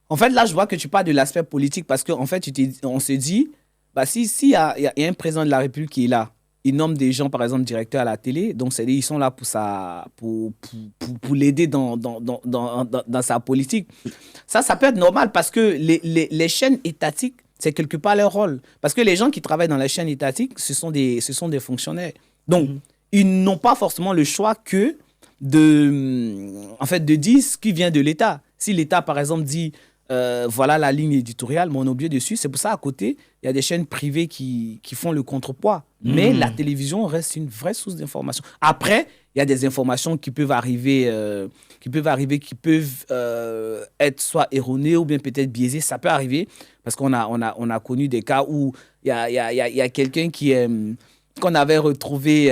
En fait, là, je vois que tu parles de l'aspect politique parce qu'en fait, on se dit, s'il y a un président de la République qui est là, il nomme des gens, par exemple, directeurs à la télé. Donc, c'est-à-dire ils sont là pour l'aider dans sa politique. Ça peut être normal parce que les chaînes étatiques, C'est quelque part leur rôle. Parce que les gens qui travaillent dans la chaîne étatique, ce sont des fonctionnaires. Donc, ils n'ont pas forcément le choix que de dire ce qui vient de l'État. Si l'État, par exemple, dit voilà la ligne éditoriale, mais on est obligé dessus. C'est pour ça, à côté, il y a des chaînes privées qui font le contrepoids. Mais la télévision reste une vraie source d'information. Après, il y a des informations qui peuvent arriver, qui peuvent être soit erronées ou bien peut-être biaisées. Ça peut arriver parce qu'on a connu des cas où il y a quelqu'un qu'on avait retrouvé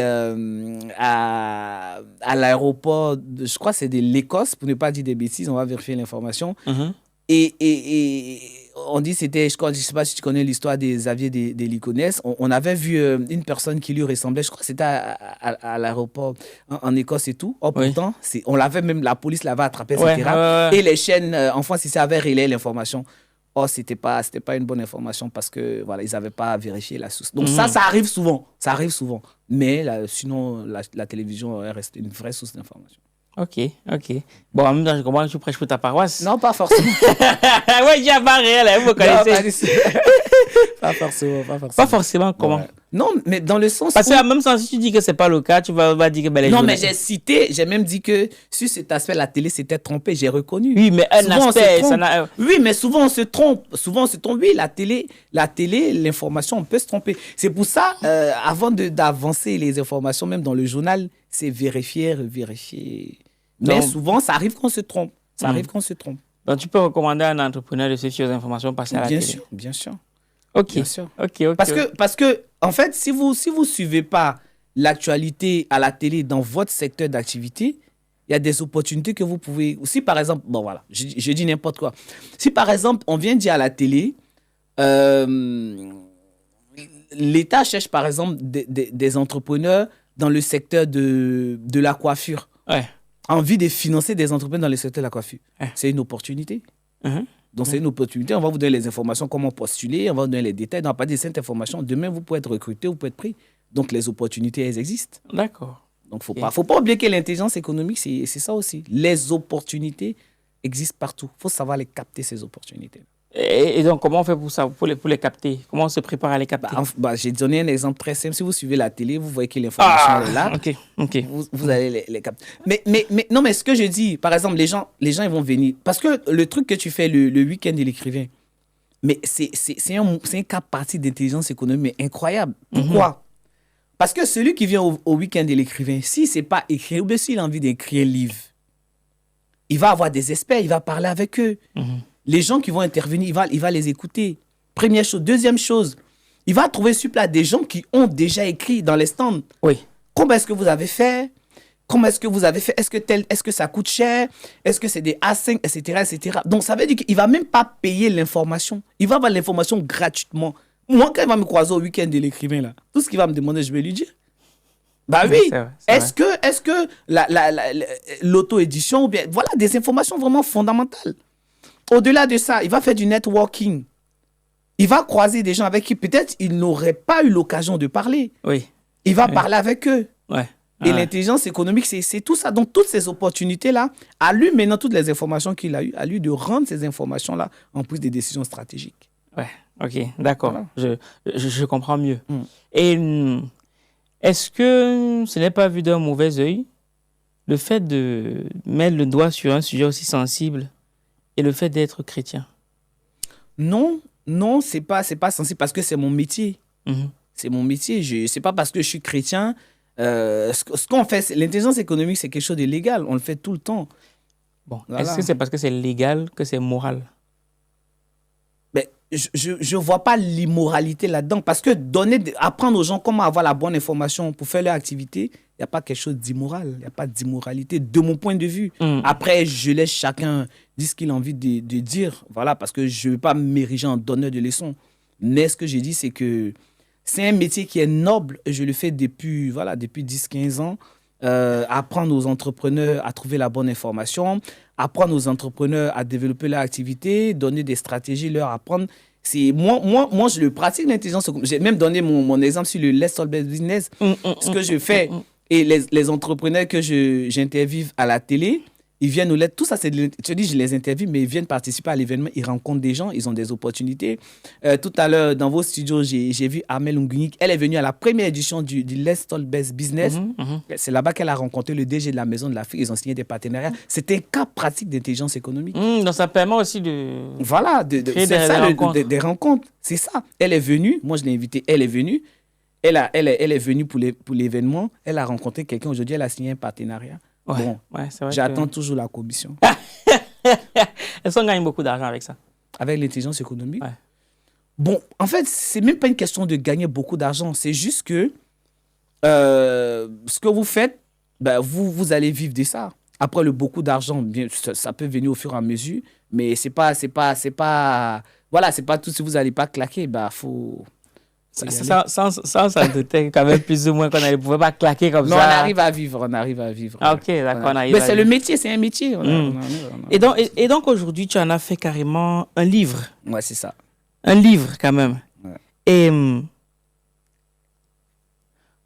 à l'aéroport, je crois que c'est de l'Écosse, pour ne pas dire des bêtises, on va vérifier l'information. Et on dit c'était, je ne sais pas si tu connais l'histoire des Xavier des Lyconès, on avait vu une personne qui lui ressemblait, je crois que c'était à l'aéroport en Écosse et tout. Oh, pourtant, on l'avait même, la police l'avait attrapé, etc. Et les chaînes en France ici avaient relayé l'information. Oh, c'était pas une bonne information parce que voilà, ils n'avaient pas vérifié la source. Donc ça arrive souvent. Mais sinon, la télévision reste une vraie source d'information. Ok. Bon, en même temps, je comprends que tu prêches pour ta paroisse. Non, pas forcément. Oui, j'ai pas réel, vous connaissez. Pas forcément. Pas forcément, comment? Ouais. Non, mais dans le sens Parce que même si tu dis que c'est pas le cas, tu vas dire que les non, mais j'ai même dit que sur cet aspect, la télé s'était trompée, j'ai reconnu. Oui, mais oui, mais souvent on se trompe. Oui, la télé, l'information, on peut se tromper. C'est pour ça, avant d'avancer les informations, même dans le journal, c'est vérifier. Mais souvent, ça arrive qu'on se trompe. Donc, tu peux recommander à un entrepreneur de se fier aux informations passées à la télé. Bien sûr. Ok. Bien sûr. Ok. Parce que, en fait, si vous suivez pas l'actualité à la télé dans votre secteur d'activité, il y a des opportunités que vous pouvez... Si par exemple, bon voilà, je dis n'importe quoi. Si par exemple, on vient dire à la télé, l'État cherche par exemple des entrepreneurs dans le secteur de la coiffure. Ouais. Envie de financer des entrepreneurs dans le secteur de la coiffure. C'est une opportunité. Donc, c'est une opportunité. On va vous donner les informations, comment postuler, on va vous donner les détails. On va pas dire cette information. Demain, vous pouvez être recruté, vous pouvez être pris. Donc, les opportunités, elles existent. D'accord. Donc, il ne faut pas oublier que l'intelligence économique, c'est ça aussi. Les opportunités existent partout. Il faut savoir les capter, ces opportunités. Et donc, comment on fait pour ça, pour les capter? Comment on se prépare à les capter? J'ai donné un exemple très simple. Si vous suivez la télé, vous voyez que l'information est là. Ok. Vous allez les capter. Mais ce que je dis, par exemple, les gens ils vont venir. Parce que le truc que tu fais le week-end de l'écrivain, mais c'est un cas parti d'intelligence économique incroyable. Pourquoi? Parce que celui qui vient au week-end de l'écrivain, si ce n'est pas écrire, ou bien s'il a envie d'écrire un livre, il va avoir des experts, il va parler avec eux. Les gens qui vont intervenir, il va les écouter. Première chose. Deuxième chose, il va trouver sur place des gens qui ont déjà écrit dans les stands. Oui. Comment est-ce que vous avez fait? Est-ce que ça coûte cher? Est-ce que c'est des A5, etc. Donc, ça veut dire qu'il ne va même pas payer l'information. Il va avoir l'information gratuitement. Moi, quand il va me croiser au week-end de l'écrivain, là, tout ce qu'il va me demander, je vais lui dire. Bah oui. C'est vrai. Est-ce que l'auto-édition, ou bien, voilà, des informations vraiment fondamentales. Au-delà de ça, il va faire du networking. Il va croiser des gens avec qui peut-être il n'aurait pas eu l'occasion de parler. Oui. Il va parler avec eux. Ouais. Et l'intelligence économique, c'est tout ça. Donc, toutes ces opportunités-là, à lui, maintenant, toutes les informations qu'il a eues, à lui de rendre ces informations-là en plus des décisions stratégiques. Ouais, ok, d'accord. Voilà. Je comprends mieux. Mm. Et est-ce que ce n'est pas vu d'un mauvais œil le fait de mettre le doigt sur un sujet aussi sensible et le fait d'être chrétien? Non, c'est pas sensible parce que c'est mon métier. C'est mon métier. C'est pas parce que je suis chrétien. Ce qu'on fait, l'intelligence économique, c'est quelque chose de légal. On le fait tout le temps. Bon, voilà. Est-ce que c'est parce que c'est légal que c'est moral? Ben, je ne vois pas l'immoralité là-dedans. Parce que apprendre aux gens comment avoir la bonne information pour faire leur activité, il n'y a pas quelque chose d'immoral. Il n'y a pas d'immoralité de mon point de vue. Après, je laisse chacun dire ce qu'il a envie de dire. Voilà, parce que je ne veux pas m'ériger en donneur de leçons. Mais ce que j'ai dit, c'est que c'est un métier qui est noble. Je le fais depuis 10-15 ans. Apprendre aux entrepreneurs à trouver la bonne information, apprendre aux entrepreneurs à développer leur activité, donner des stratégies, leur apprendre. Moi, je le pratique, l'intelligence. J'ai même donné mon exemple sur le Let's Solve Business. Ce que je fais, et les entrepreneurs que j'interviewe à la télé, Ils viennent aux lettres. Tout ça, c'est je dis, je les interviewe, mais ils viennent participer à l'événement. Ils rencontrent des gens, ils ont des opportunités. Tout à l'heure, dans vos studios, j'ai vu Amel Ungunik. Elle est venue à la première édition du Let's Talk Best Business. C'est là-bas qu'elle a rencontré le DG de la Maison de l'Afrique. Ils ont signé des partenariats. C'était un cas pratique d'intelligence économique. Donc, ça permet aussi de... Voilà, c'est ça, des rencontres. C'est ça. Elle est venue. Moi, je l'ai invitée. Elle est venue. Elle est venue pour l'événement. Elle a rencontré quelqu'un. Aujourd'hui, elle a signé un partenariat. Ouais, bon, c'est vrai j'attends toujours la commission. Est-ce qu'on gagne beaucoup d'argent avec ça? Avec l'intelligence économique? Ouais. Bon, en fait, c'est même pas une question de gagner beaucoup d'argent. C'est juste que ce que vous faites, vous allez vivre de ça. Après, le beaucoup d'argent, bien, ça peut venir au fur et à mesure, mais c'est pas voilà, c'est pas tout. Si vous n'allez pas claquer, faut... Ça doutait quand même plus ou moins qu'on ne pouvait pas claquer comme ça. Non, on arrive à vivre. Ah, ok, d'accord. Voilà. Mais c'est le métier, c'est un métier. Et donc aujourd'hui, tu en as fait carrément un livre. Ouais, c'est ça. Un livre quand même. Ouais. Et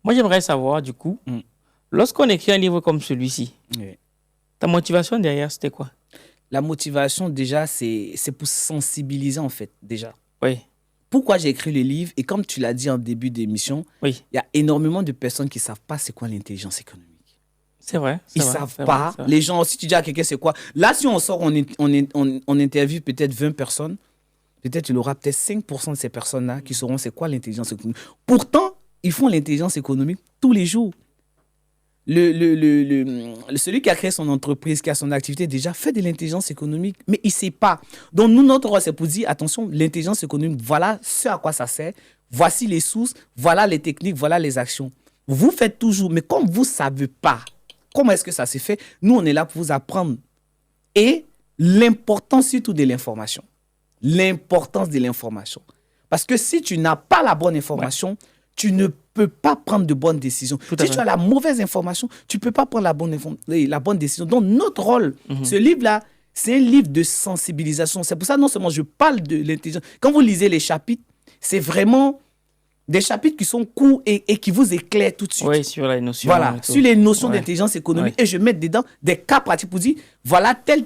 moi, j'aimerais savoir du coup, lorsqu'on écrit un livre comme celui-ci, ta motivation derrière, c'était quoi? La motivation, déjà, c'est pour sensibiliser en fait, déjà. Oui. Pourquoi j'ai écrit le livre? Et comme tu l'as dit en début d'émission, il y a énormément de personnes qui ne savent pas c'est quoi l'intelligence économique. C'est vrai. Ils ne savent pas. Les gens, si tu dis à quelqu'un c'est quoi, là, si on sort, on interviewe peut-être 20 personnes, peut-être il y aura peut-être 5% de ces personnes-là qui sauront c'est quoi l'intelligence économique. Pourtant, ils font l'intelligence économique tous les jours. Celui qui a créé son entreprise, qui a son activité, déjà fait de l'intelligence économique, mais il ne sait pas. Donc, nous, notre rôle, c'est pour dire, attention, l'intelligence économique, voilà ce à quoi ça sert, voici les sources, voilà les techniques, voilà les actions. Vous faites toujours, mais comme vous ne savez pas comment est-ce que ça s'est fait, nous, on est là pour vous apprendre. Et l'importance surtout de l'information. L'importance de l'information. Parce que si tu n'as pas la bonne information, tu ne peux pas prendre de bonnes décisions. Si tu as la mauvaise information, tu ne peux pas prendre la bonne décision. Donc, notre rôle, ce livre-là, c'est un livre de sensibilisation. C'est pour ça, non seulement je parle de l'intelligence. Quand vous lisez les chapitres, c'est vraiment des chapitres qui sont courts et qui vous éclairent tout de suite. Oui, sur les notions. Voilà, sur les notions d'intelligence économique. Et je mets dedans des cas pratiques pour dire, voilà, telle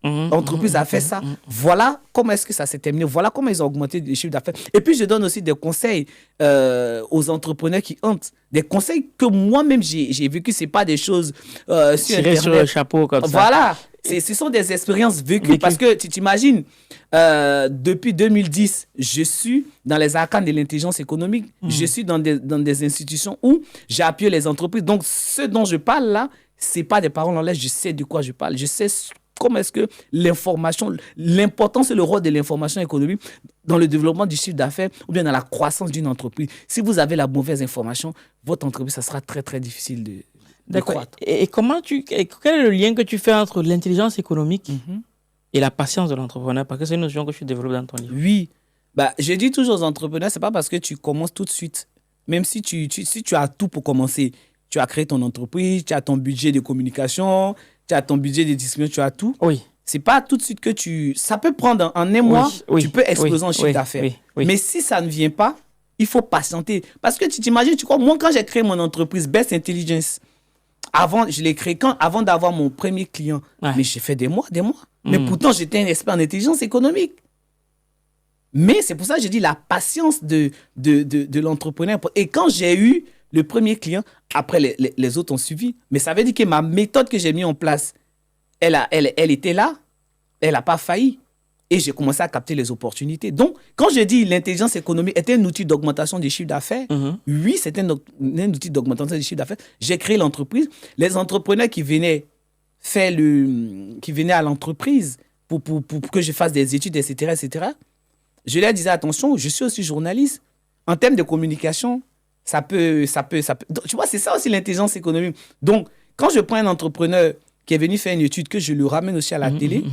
entreprise a fait ça. Voilà comment est-ce que ça s'est terminé. Voilà comment ils ont augmenté les chiffres d'affaires. Et puis, je donne aussi des conseils aux entrepreneurs qui entrent. Des conseils que moi-même, j'ai vécu. Ce n'est pas des choses sur Internet. Sur le chapeau comme ça. Voilà. Ce sont des expériences vécues. Parce que tu t'imagines, depuis 2010, je suis dans les arcanes de l'intelligence économique. Je suis dans des institutions où j'ai appuyé les entreprises. Donc, ce dont je parle là, ce n'est pas des paroles en l'air. Je sais de quoi je parle. Je sais comment est-ce que l'information, l'importance et le rôle de l'information économique dans le développement du chiffre d'affaires ou bien dans la croissance d'une entreprise. Si vous avez la mauvaise information, votre entreprise, ça sera très, très difficile de croître. Et quel est le lien que tu fais entre l'intelligence économique et la patience de l'entrepreneur? Parce que c'est une notion que tu développes dans ton livre. Oui. Je dis toujours aux entrepreneurs, ce n'est pas parce que tu commences tout de suite. Même si tu as tout pour commencer, tu as créé ton entreprise, tu as ton budget de communication, tu as ton budget de distribution, tu as tout. Oui. C'est pas tout de suite que ça peut prendre en un mois, tu peux exploser en chiffre d'affaires. Mais si ça ne vient pas, il faut patienter. Parce que tu t'imagines, tu crois, moi, quand j'ai créé mon entreprise Best Intelligence, je l'ai créé avant d'avoir mon premier client. Mais j'ai fait des mois. Mais pourtant, j'étais un expert en intelligence économique. Mais c'est pour ça que je dis la patience de l'entrepreneur. Et quand j'ai eu le premier client, après les autres ont suivi. Mais ça veut dire que ma méthode que j'ai mise en place, elle était là, elle n'a pas failli. Et j'ai commencé à capter les opportunités. Donc, quand je dis l'intelligence économique était un outil d'augmentation des chiffres d'affaires, oui, c'était un outil d'augmentation des chiffres d'affaires. J'ai créé l'entreprise. Les entrepreneurs qui venaient à l'entreprise pour que je fasse des études, etc., je leur disais, attention, je suis aussi journaliste. En termes de communication, ça peut. Donc, tu vois, c'est ça aussi l'intelligence économique. Donc, quand je prends un entrepreneur qui est venu faire une étude, que je le ramène aussi à la télé,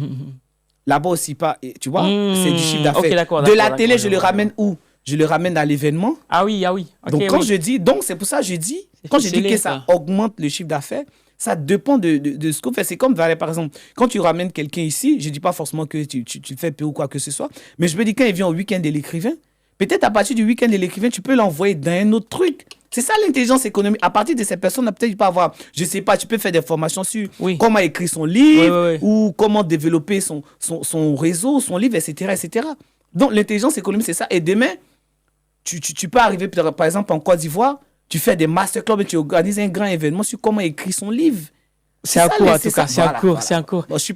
là-bas aussi, tu vois, c'est du chiffre d'affaires. Okay, de la télé, je le ramène où? Je le ramène à l'événement. Ah oui. Okay, donc, quand je dis, c'est pour ça que je dis, quand je dis que ça augmente le chiffre d'affaires, ça dépend de ce qu'on fait. C'est comme, par exemple, quand tu ramènes quelqu'un ici, je ne dis pas forcément que tu le fais peu ou quoi que ce soit, mais je me dis, quand il vient au week-end de l'écrivain, peut-être à partir du week-end de l'écrivain, tu peux l'envoyer dans un autre truc. C'est ça l'intelligence économique. À partir de ces personnes, peut-être tu peux avoir, je sais pas, tu peux faire des formations sur comment écrire son livre ou comment développer son réseau, son livre, etc., etc. Donc l'intelligence économique, c'est ça. Et demain, tu peux arriver, par exemple, en Côte d'Ivoire, tu fais des masterclass et tu organises un grand événement sur comment écrire son livre. C'est en cours, en tout cas. C'est en cours. Bon, tu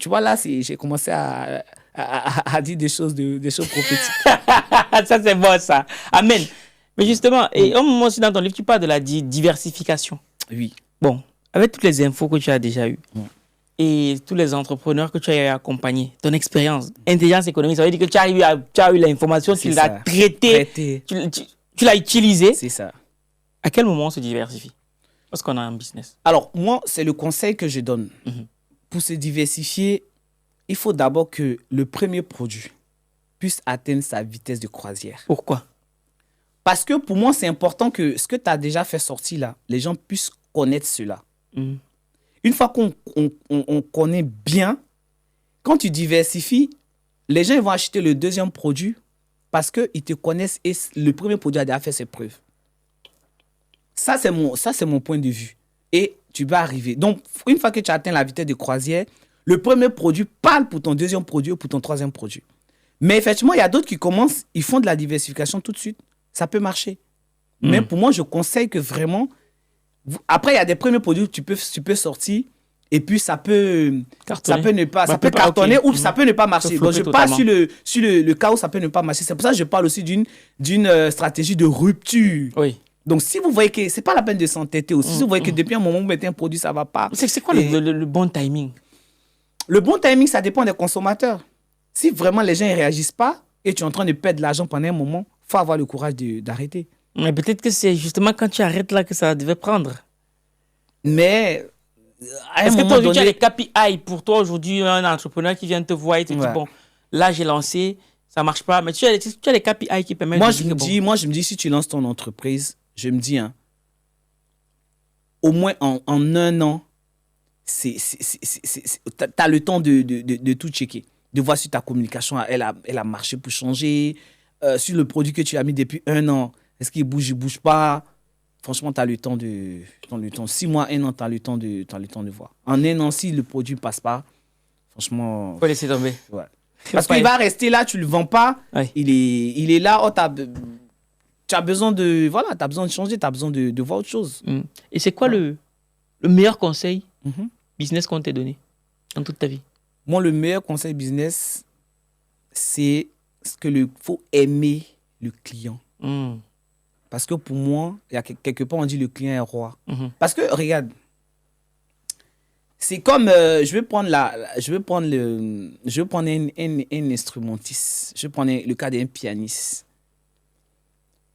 vois, là, j'ai commencé à dire des choses prophétiques. Ça, c'est bon, ça. Amen. Mais justement, et un moment aussi dans ton livre, tu parles de la diversification. Oui. Bon, avec toutes les infos que tu as déjà eues et tous les entrepreneurs que tu as accompagnés, ton expérience, intelligence économique, ça veut dire que tu as eu l'information, tu l'as traitée, tu l'as utilisée. C'est ça. À quel moment on se diversifie? Parce qu'on a un business. Alors, moi, c'est le conseil que je donne. Pour se diversifier, il faut d'abord que le premier produit puisse atteindre sa vitesse de croisière. Pourquoi? Parce que pour moi, c'est important que ce que tu as déjà fait sortir là, les gens puissent connaître cela. Une fois qu'on connaît bien, quand tu diversifies, les gens ils vont acheter le deuxième produit parce qu'ils te connaissent et le premier produit a déjà fait ses preuves. Ça, c'est mon point de vue. Et tu vas arriver. Donc, une fois que tu atteins la vitesse de croisière, le premier produit parle pour ton deuxième produit ou pour ton troisième produit. Mais effectivement, il y a d'autres qui commencent, ils font de la diversification tout de suite. Ça peut marcher. Mais pour moi, je conseille que vraiment... Après, il y a des premiers produits que tu peux sortir et puis ça peut cartonner ou ça peut ne pas marcher. Donc, je parle sur le cas où ça peut ne pas marcher. C'est pour ça que je parle aussi d'une stratégie de rupture. Oui. Donc, si vous voyez que ce n'est pas la peine de s'entêter aussi, si vous voyez que depuis un moment où vous mettez un produit, ça ne va pas. C'est quoi le bon timing? Le bon timing, ça dépend des consommateurs. Si vraiment les gens ne réagissent pas et tu es en train de perdre de l'argent pendant un moment, il faut avoir le courage d'arrêter. Mais peut-être que c'est justement quand tu arrêtes là que ça devait prendre. Mais est-ce que toi, tu as les KPI pour toi aujourd'hui, un entrepreneur qui vient te voir et te dit, bon, là j'ai lancé, ça ne marche pas, mais tu as les KPI qui permettent moi, je me dis, si tu lances ton entreprise, je me dis, au moins en un an, tu as le temps de tout checker, de voir si ta communication, elle a marché pour changer, sur le produit que tu as mis depuis un an, est-ce qu'il bouge, il ne bouge pas? Franchement, tu as le temps 6 mois, 1 an, tu as le temps de voir. En un an, si le produit ne passe pas, franchement... Il faut laisser tomber. Ouais. Parce qu'il va rester là, tu ne le vends pas, il est là, tu as besoin de... Voilà, tu as besoin de changer, tu as besoin de voir autre chose. Et c'est quoi le meilleur conseil business qu'on t'a donné dans toute ta vie? Moi, le meilleur conseil business, c'est qu'il faut aimer le client. Parce que pour moi, il y a quelque part, on dit le client est roi. Parce que, regarde, c'est comme, je vais prendre un instrumentiste. Je vais prendre le cas d'un pianiste.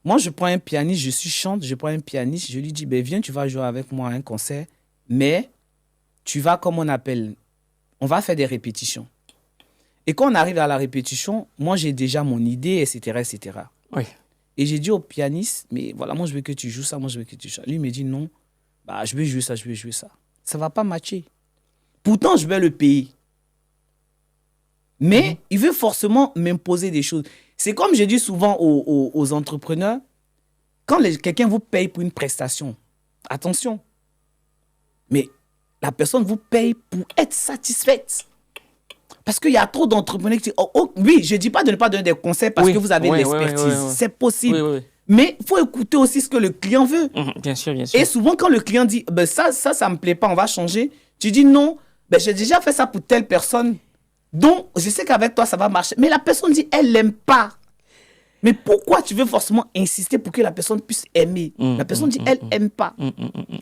Moi, je prends un pianiste, je prends un pianiste, je lui dis, ben, viens, tu vas jouer avec moi à un concert, mais tu vas, comme on appelle, on va faire des répétitions. Et quand on arrive à la répétition, moi, j'ai déjà mon idée, etc., etc. Oui. Et j'ai dit au pianiste, mais voilà, moi, je veux que tu joues ça, moi, je veux que tu joues ça. Lui, il me dit, non, bah, je vais jouer ça, je vais jouer ça. Ça ne va pas matcher. Pourtant, je vais le payer. Mais il veut forcément m'imposer des choses. C'est comme je dis souvent aux entrepreneurs, quand quelqu'un vous paye pour une prestation, attention, mais la personne vous paye pour être satisfaite. Parce qu'il y a trop d'entrepreneurs qui disent, oui, je ne dis pas de ne pas donner des conseils parce que vous avez de l'expertise. C'est possible. Mais il faut écouter aussi ce que le client veut. Bien sûr, bien sûr. Et souvent, quand le client dit, ben, ça ne me plaît pas, on va changer, tu dis non, ben, j'ai déjà fait ça pour telle personne, donc je sais qu'avec toi, ça va marcher. Mais la personne dit, elle n'aime pas. Mais pourquoi tu veux forcément insister pour que la personne puisse aimer? La personne dit, elle n'aime pas.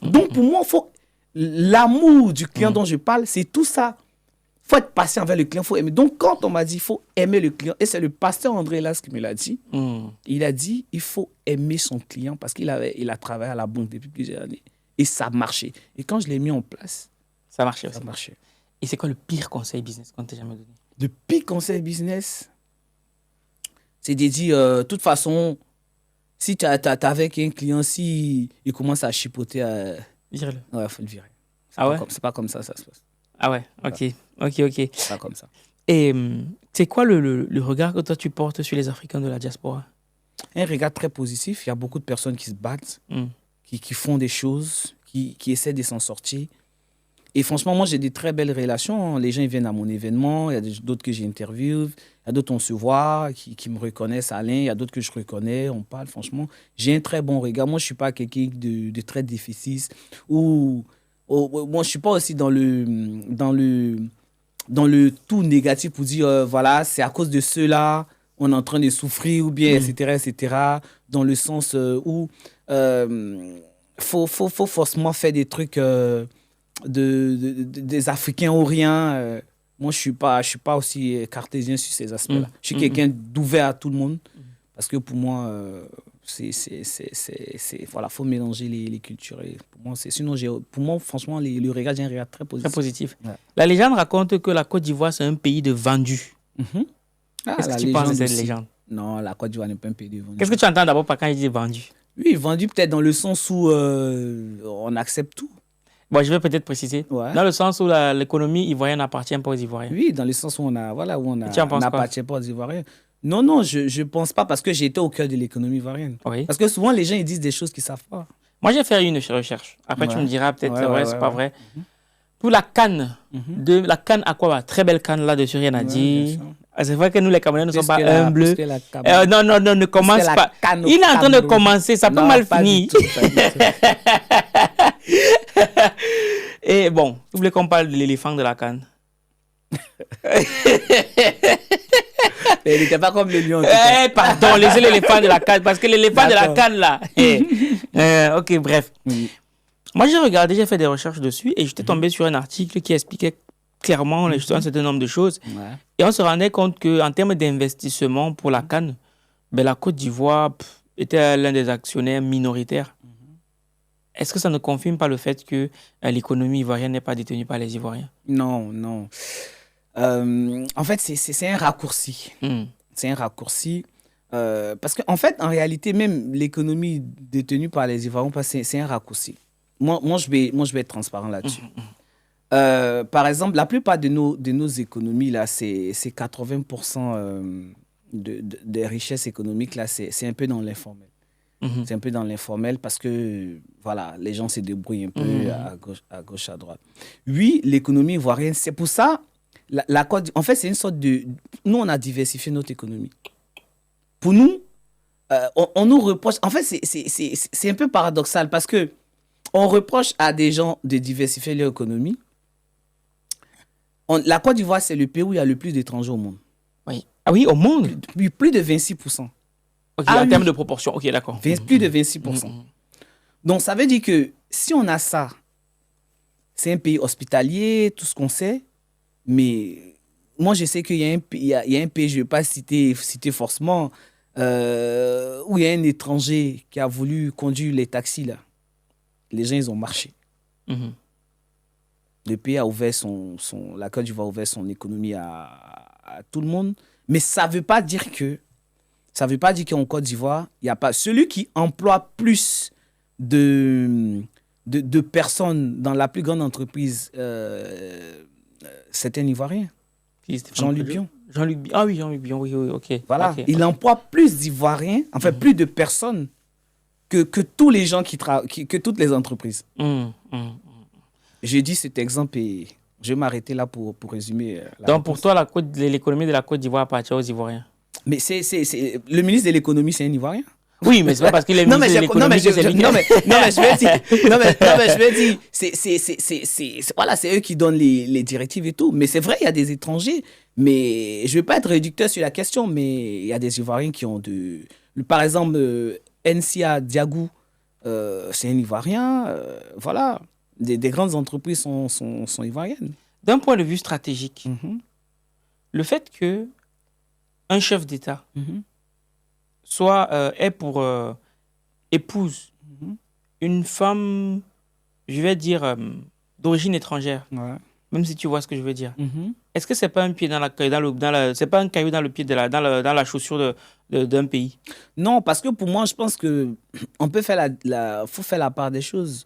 Donc, pour moi, l'amour du client dont je parle, c'est tout ça. Il faut être patient avec le client, il faut aimer. Donc, quand on m'a dit, il faut aimer le client, et c'est le pasteur André Las qui me l'a dit, il a dit, il faut aimer son client parce qu'il a travaillé à la banque depuis plusieurs années. Et ça marchait. Et quand je l'ai mis en place, ça marchait. Ça marchait. Et c'est quoi le pire conseil business qu'on t'a jamais donné? Le pire conseil business, c'est de dire, de toute façon, si tu es avec un client, si il commence à chipoter, vire-le. Ouais, il faut le virer. C'est pas comme ça se passe. Ah ouais, ok. C'est pas comme ça. Et c'est quoi le regard que toi tu portes sur les Africains de la diaspora? un regard très positif. Il y a beaucoup de personnes qui se battent, qui font des choses, qui essaient de s'en sortir. Et franchement, moi, j'ai des très belles relations. Les gens ils viennent à mon événement. Il y a d'autres que j'interviewe. Il y a d'autres, on se voit, qui me reconnaissent, Alain. Il y a d'autres que je reconnais. On parle, franchement. J'ai un très bon regard. Moi, je ne suis pas quelqu'un de très déficit. Moi, je ne suis pas aussi dans le tout négatif pour dire, voilà, c'est à cause de ceux-là, on est en train de souffrir, ou bien, etc. Dans le sens où faut forcément faire des trucs... des Africains ou rien. Moi, je suis pas aussi cartésien sur ces aspects-là. Je suis quelqu'un d'ouvert à tout le monde. Parce que pour moi, voilà, faut mélanger les cultures. Et pour moi, franchement, le regard, j'ai un regard très positif. Très positif. Ouais. La légende raconte que la Côte d'Ivoire, c'est un pays de vendus. Qu'est-ce que tu penses de cette légende? Non, la Côte d'Ivoire n'est pas un pays de vendus. Qu'est-ce que tu entends d'abord par quand il dit vendu? Oui, vendu peut-être dans le sens où on accepte tout. Bon, je vais peut-être préciser. Ouais. Dans le sens où l'économie ivoirienne n'appartient pas aux Ivoiriens. Oui, dans le sens où on n'appartient pas aux Ivoiriens. Non, je ne pense pas parce que j'ai été au cœur de l'économie ivoirienne. Oui. Parce que souvent, les gens ils disent des choses qu'ils ne savent pas. Moi, j'ai fait une recherche. Après, tu me diras peut-être c'est vrai, c'est pas vrai. Pour la canne, la canne Aquaba, très belle canne là-dessus, rien à dire. C'est vrai que nous, les Camerounais, ne sommes pas humbles. Non, ne commence pas. Il est en train de commencer, ça peut mal finir. Et bon, vous voulez qu'on parle de l'éléphant de la canne? Il n'était pas comme le lion. Pardon, laissez l'éléphant de la canne, parce que l'éléphant de la canne, là. Ok, bref. Moi, j'ai regardé, j'ai fait des recherches dessus et j'étais tombé sur un article qui expliquait clairement un certain nombre de choses. Et on se rendait compte qu'en termes d'investissement pour la canne, la Côte d'Ivoire était l'un des actionnaires minoritaires. Est-ce que ça ne confirme pas le fait que l'économie ivoirienne n'est pas détenue par les Ivoiriens? Non. En fait, c'est un raccourci. C'est un raccourci. Parce qu'en fait, en réalité, même l'économie détenue par les Ivoiriens, c'est un raccourci. Moi, je vais être transparent là-dessus. Par exemple, la plupart de nos économies, là, c'est 80% des richesses économiques, là, c'est un peu dans l'informel. C'est un peu dans l'informel parce que voilà, les gens se débrouillent un peu à gauche, à droite. Oui, l'économie ivoirienne, c'est pour ça, la Côte, en fait, c'est une sorte de... Nous, on a diversifié notre économie. Pour nous, on nous reproche... En fait, c'est un peu paradoxal parce que on reproche à des gens de diversifier leur économie. La Côte d'Ivoire, c'est le pays où il y a le plus d'étrangers au monde. Oui. Ah oui, au monde? Plus de 26%. Ok, en termes de proportion. Ok, d'accord. Plus de 26%. Donc, ça veut dire que si on a ça, c'est un pays hospitalier, tout ce qu'on sait, mais moi, je sais qu'il y a un pays, je ne vais pas citer forcément, où il y a un étranger qui a voulu conduire les taxis, là. Les gens, ils ont marché. Le pays a ouvert la Côte d'Ivoire a ouvert son économie à tout le monde, mais ça ne veut pas dire qu'en Côte d'Ivoire, il n'y a pas... Celui qui emploie plus de personnes dans la plus grande entreprise, c'est un Ivoirien. Jean-Luc Bion. Ah oui, Jean-Luc Bion, oui, ok. Voilà, okay. Il emploie plus d'Ivoiriens, enfin plus de personnes que tous les gens que toutes les entreprises. J'ai dit cet exemple et je vais m'arrêter là pour résumer. Donc pour toi, l'économie de la Côte d'Ivoire appartient aux Ivoiriens? Mais le ministre de l'économie, c'est un Ivoirien. Oui, mais c'est pas parce qu'il est ministre de l'économie que c'est lui. Non, mais je vais dire, voilà, c'est eux qui donnent les directives et tout. Mais c'est vrai, il y a des étrangers. Mais je ne vais pas être réducteur sur la question, mais il y a des Ivoiriens qui ont par exemple, NCA Diagou, c'est un Ivoirien. Voilà, des grandes entreprises sont ivoiriennes. D'un point de vue stratégique, le fait que un chef d'État ait pour épouse une femme, je vais dire, d'origine étrangère, même si tu vois ce que je veux dire. Est-ce que c'est pas un pied c'est pas un caillou dans le pied dans la chaussure d'un pays? Non, parce que pour moi, je pense que on peut faire faut faire la part des choses.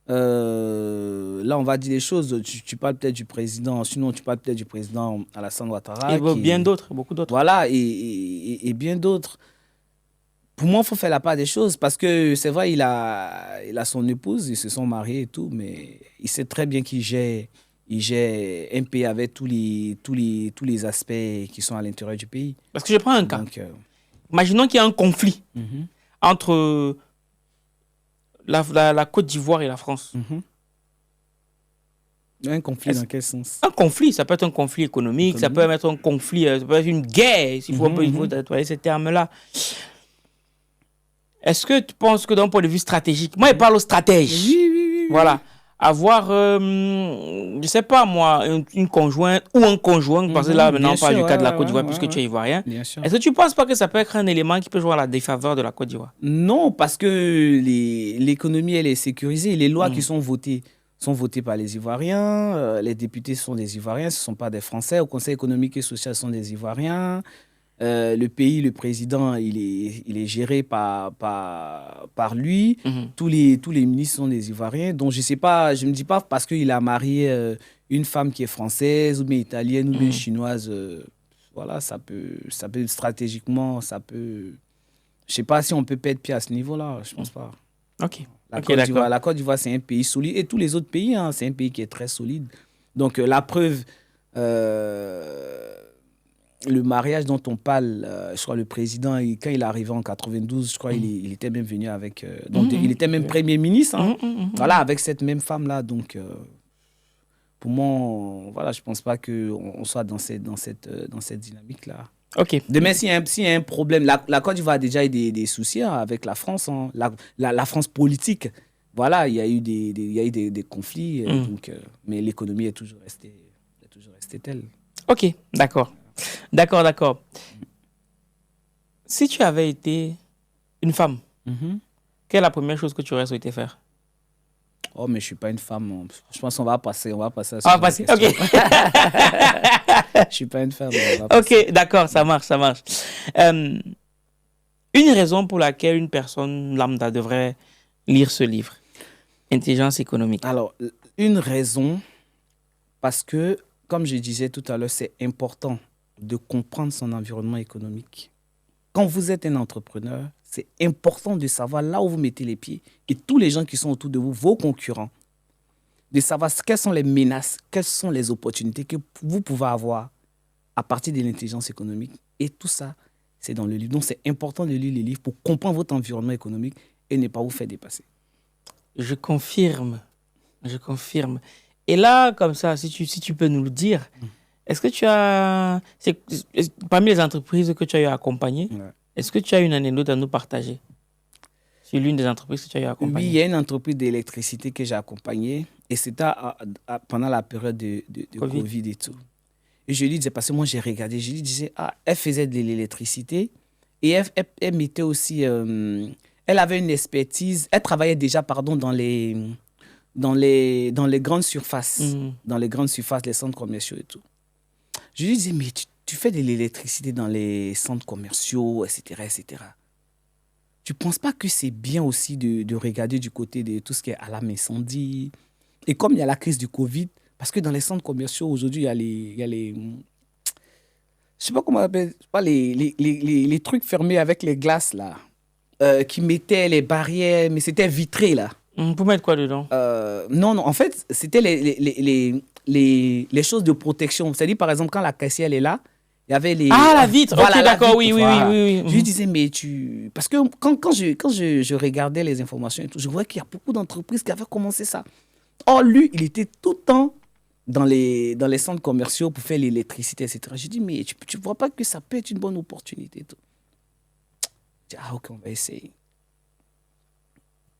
Là, on va dire les choses. Tu parles peut-être du président, sinon tu parles peut-être du président Alassane Ouattara. Et beaucoup d'autres. Voilà, et bien d'autres. Pour moi, il faut faire la part des choses parce que c'est vrai, il a son épouse, ils se sont mariés et tout, mais il sait très bien qu'il gère un pays avec tous les aspects qui sont à l'intérieur du pays. Parce que je prends un cas. Donc, imaginons qu'il y a un conflit entre la Côte d'Ivoire et la France. Un conflit dans quel sens? Un conflit, ça peut être un conflit économique, ça peut être un conflit, ça peut être une guerre, il faut employer ces termes-là. Est-ce que tu penses que d'un point de vue stratégique, moi je parle aux stratèges, oui. Voilà, avoir, je ne sais pas moi, une conjointe ou un conjoint, parce que là maintenant on parle du cas de la Côte d'Ivoire puisque tu es ivoirien. Est-ce que tu ne penses pas que ça peut être un élément qui peut jouer à la défaveur de la Côte d'Ivoire? Non, parce que l'économie elle est sécurisée, les lois qui sont votées par les Ivoiriens, les députés sont des Ivoiriens, ce ne sont pas des Français, au Conseil économique et social sont des Ivoiriens. Le pays, le président, il est géré par lui. Tous les ministres sont des Ivoiriens. Donc, je ne me dis pas parce qu'il a marié une femme qui est française ou bien italienne ou bien chinoise. Voilà, ça peut stratégiquement, ça peut... Je ne sais pas si on peut perdre pied à ce niveau-là, je ne pense pas. Ok. La Côte d'Ivoire, c'est un pays solide. Et tous les autres pays, c'est un pays qui est très solide. Donc, la preuve... le mariage dont on parle, je crois le président, quand il est arrivé en 92, je crois il était même venu avec... donc, il était même Premier ministre, voilà, avec cette même femme-là. Donc, pour moi, voilà, je ne pense pas qu'on soit dans cette dynamique-là. Ok. Demain, s'il y a un problème, la Côte d'Ivoire a déjà eu des soucis avec la France, la France politique. Voilà, il y a eu des conflits, donc, mais l'économie est toujours restée telle. Ok, d'accord. D'accord. Si tu avais été une femme, quelle est la première chose que tu aurais souhaité faire? Oh, mais je ne suis pas une femme. Je pense qu'on va passer à ça. On va passer, ok. Je ne suis pas une femme. Ok, d'accord, ça marche. Une raison pour laquelle une personne lambda devrait lire ce livre, Intelligence économique. Alors, une raison, parce que, comme je disais tout à l'heure, c'est important de comprendre son environnement économique. Quand vous êtes un entrepreneur, c'est important de savoir là où vous mettez les pieds et tous les gens qui sont autour de vous, vos concurrents, de savoir quelles sont les menaces, quelles sont les opportunités que vous pouvez avoir à partir de l'intelligence économique. Et tout ça, c'est dans le livre. Donc, c'est important de lire les livres pour comprendre votre environnement économique et ne pas vous faire dépasser. Je confirme. Et là, comme ça, si tu peux nous le dire, est-ce que tu as... parmi les entreprises que tu as eu à accompagner, est-ce que tu as une anecdote à nous partager sur l'une des entreprises que tu as eu à accompagner? Oui, il y a une entreprise d'électricité que j'ai accompagnée et c'était pendant la période de COVID et tout. Et je lui disais, parce que moi j'ai regardé, je lui disais, elle faisait de l'électricité et elle mettait aussi... elle avait une expertise, elle travaillait déjà, dans les grandes surfaces, dans les grandes surfaces, les centres commerciaux et tout. Je lui disais, mais tu fais de l'électricité dans les centres commerciaux, etc., etc. Tu ne penses pas que c'est bien aussi de regarder du côté de tout ce qui est alarme incendie? Et comme il y a la crise du Covid, parce que dans les centres commerciaux, aujourd'hui, il y a les je ne sais pas comment on appelle, les trucs fermés avec les glaces, là, qui mettaient les barrières, mais c'était vitré, là. Pour mettre quoi dedans? Non, en fait, c'était les choses de protection. C'est-à-dire, par exemple, quand la caissière est là, il y avait les... Ah, la vitre, voilà, ok, d'accord, oui. Je lui disais, mais tu... Parce que quand je regardais les informations et tout, je voyais qu'il y a beaucoup d'entreprises qui avaient commencé ça. Or, lui, il était tout le temps dans les centres commerciaux pour faire l'électricité, etc. Je dis, mais tu ne vois pas que ça peut être une bonne opportunité et tout. Je dis, ok, on va essayer.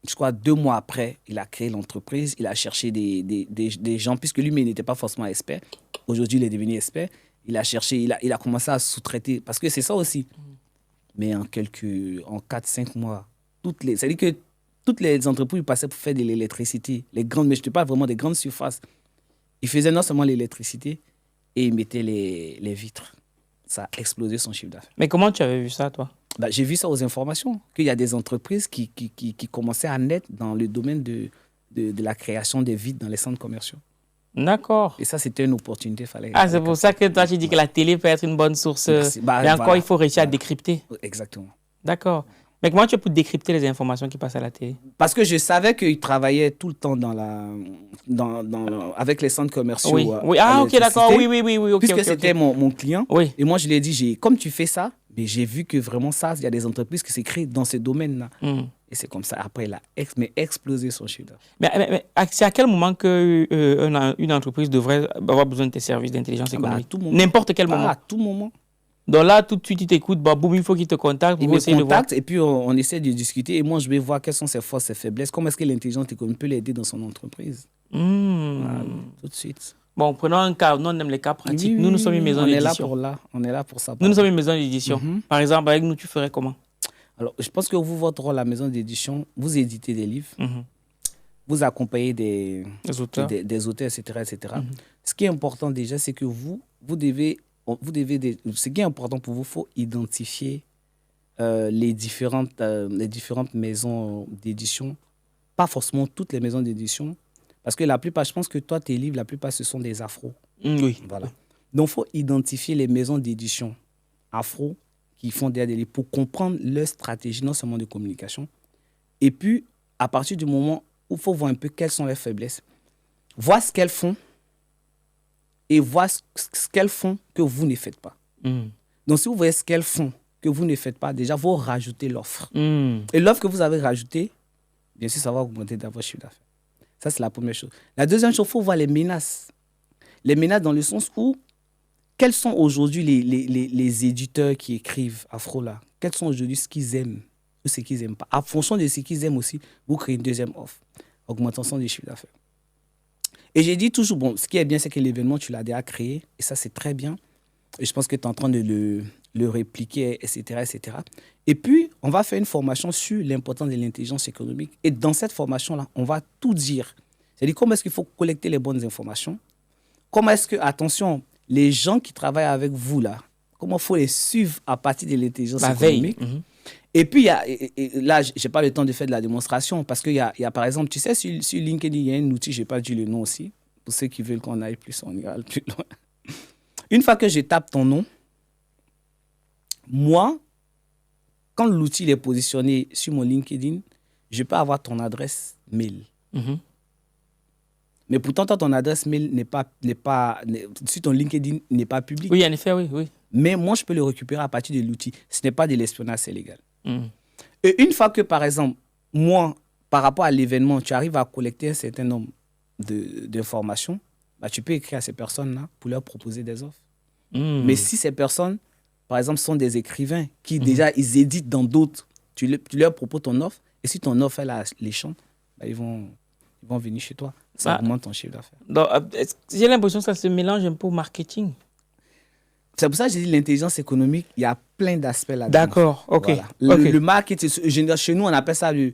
Je crois 2 mois après, il a créé l'entreprise, il a cherché des gens, puisque lui, mais il n'était pas forcément expert. Aujourd'hui, il est devenu expert. Il a cherché, il a commencé à sous-traiter, parce que c'est ça aussi. Mais en 4-5 mois, c'est-à-dire que toutes les entreprises passaient pour faire de l'électricité, les grandes, mais je ne te parle vraiment des grandes surfaces. Il faisait non seulement l'électricité, et il mettait les vitres. Ça a explosé son chiffre d'affaires. Mais comment tu avais vu ça, toi? J'ai vu ça aux informations, qu'il y a des entreprises qui commençaient à naître dans le domaine de la création des vitres dans les centres commerciaux. D'accord. Et ça, c'était une opportunité. C'est pour ça que toi, tu dis que la télé peut être une bonne source. Mais encore, il faut réussir à décrypter. Exactement. D'accord. Mais comment tu as pu décrypter les informations qui passent à la télé? Parce que je savais qu'ils travaillaient tout le temps avec les centres commerciaux. Oui, oui. Ah, ok, d'accord. Oui, ok. Puisque c'était mon client. Oui. Et moi, je lui ai dit, comme tu fais ça, mais j'ai vu que vraiment ça, il y a des entreprises qui s'écrivent dans ce domaine-là. Et c'est comme ça. Après, il a explosé son chiffre d'affaires. Mais c'est à quel moment qu'une entreprise devrait avoir besoin de tes services d'intelligence économique? N'importe quel moment. À tout moment. Donc là, tout de suite, il t'écoute, boum, il faut qu'il te contacte. Il me contacte et puis on essaie de discuter. Et moi, je vais voir quelles sont ses forces, ses faiblesses. Comment est-ce que l'intelligence économique peut l'aider dans son entreprise. Voilà, tout de suite. Bon, prenons un cas. Nous, on aime les cas pratiques. Oui, nous sommes une maison d'édition. On est là pour ça. Nous sommes une maison d'édition. Par exemple, avec nous, tu ferais comment? Alors, je pense que vous, votre rôle à la maison d'édition, vous éditez des livres, vous accompagnez des auteurs, etc. Ce qui est important déjà, c'est que ce qui est important pour vous, il faut identifier les différentes maisons d'édition, pas forcément toutes les maisons d'édition, parce que la plupart, je pense que toi, tes livres, la plupart, ce sont des afros. Oui. Voilà. Donc, il faut identifier les maisons d'édition afro qui font des livres pour comprendre leur stratégie, non seulement de communication, et puis, à partir du moment où il faut voir un peu quelles sont leurs faiblesses, voir ce qu'elles font, et voir ce qu'elles font que vous ne faites pas. Donc, si vous voyez ce qu'elles font que vous ne faites pas, déjà, vous rajoutez l'offre. Et l'offre que vous avez rajoutée, bien sûr, ça va augmenter votre chiffre d'affaires. Ça, c'est la première chose. La deuxième chose, il faut voir les menaces. Les menaces dans le sens où, quels sont aujourd'hui les éditeurs qui écrivent afro là? Quels sont aujourd'hui ce qu'ils aiment ou ce qu'ils n'aiment pas? En fonction de ce qu'ils aiment aussi, vous créez une deuxième offre. Augmentation des chiffres d'affaires. Et j'ai dit toujours, bon, ce qui est bien, c'est que l'événement, tu l'as déjà créé. Et ça, c'est très bien. Et je pense que tu es en train de le répliquer, etc., etc. Et puis, on va faire une formation sur l'importance de l'intelligence économique. Et dans cette formation-là, on va tout dire. C'est-à-dire, comment est-ce qu'il faut collecter les bonnes informations? Comment est-ce que, attention, les gens qui travaillent avec vous, là, comment il faut les suivre à partir de l'intelligence économique? Et puis, là, je n'ai pas le temps de faire de la démonstration parce qu'il y a, par exemple, tu sais, sur LinkedIn, il y a un outil, je n'ai pas dit le nom aussi. Pour ceux qui veulent qu'on aille plus, on ira plus loin. Une fois que je tape ton nom, moi, quand l'outil est positionné sur mon LinkedIn, je peux avoir ton adresse mail. Mais pourtant, ton adresse mail sur ton LinkedIn n'est pas publique. Oui, en effet, oui. Mais moi, je peux le récupérer à partir de l'outil. Ce n'est pas de l'espionnage, c'est légal. Et une fois que, par exemple, moi, par rapport à l'événement, tu arrives à collecter un certain nombre d'informations, bah, tu peux écrire à ces personnes-là pour leur proposer des offres. Mais si ces personnes, par exemple, sont des écrivains qui déjà, ils éditent dans d'autres, tu leur proposes ton offre, et si ton offre, elle a les champs, bah, ils vont venir chez toi. Ça augmente ton chiffre d'affaires. Donc, j'ai l'impression que ça se mélange un peu au marketing. C'est pour ça que j'ai dit l'intelligence économique, il y a plein d'aspects là-dedans. D'accord, ok. Voilà. Le marketing, chez nous, on appelle ça le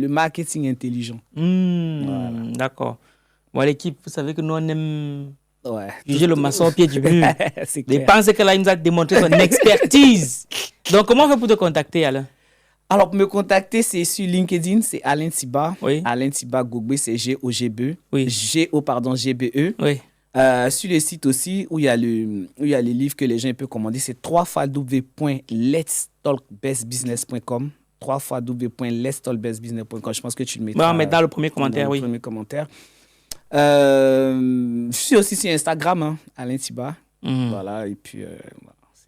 marketing intelligent. Voilà. D'accord. Bon, l'équipe, vous savez que nous, on aime juger le maçon au pied du mur. Je pense que là, il nous a démontré son expertise. Donc, comment on fait pour te contacter, Alain? Alors, pour me contacter, c'est sur LinkedIn, c'est Alain Tiba. Oui. Alain Tiba Gogbe, c'est G-O-G-B-E. Oui. G-O-G-B-E. Oui. Sur le site aussi, où il y a les livres que les gens peuvent commander, c'est www.letstalkbestbusiness.com. www.letstalkbestbusiness.com. Je pense que tu le mettras. On va mettre dans le premier commentaire, oui. Le premier commentaire. Je suis aussi sur Instagram, hein, Alain Tiba. Voilà, et puis...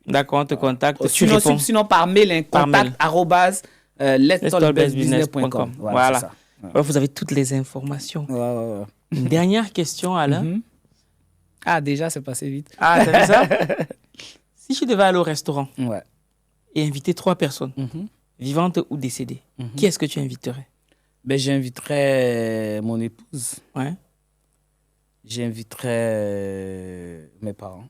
D'accord, on te contacte. Sinon, par mail, contact@letstalkbestbusiness.com. Voilà. Ça. Vous avez toutes les informations. Ouais. Une dernière question, Alain. Ah, déjà, c'est passé vite. Ah, t'as vu ça? Si tu devais aller au restaurant et inviter 3 personnes, vivantes ou décédées, qui est-ce que tu inviterais? Ben, j'inviterais mon épouse. Ouais. J'inviterais mes parents.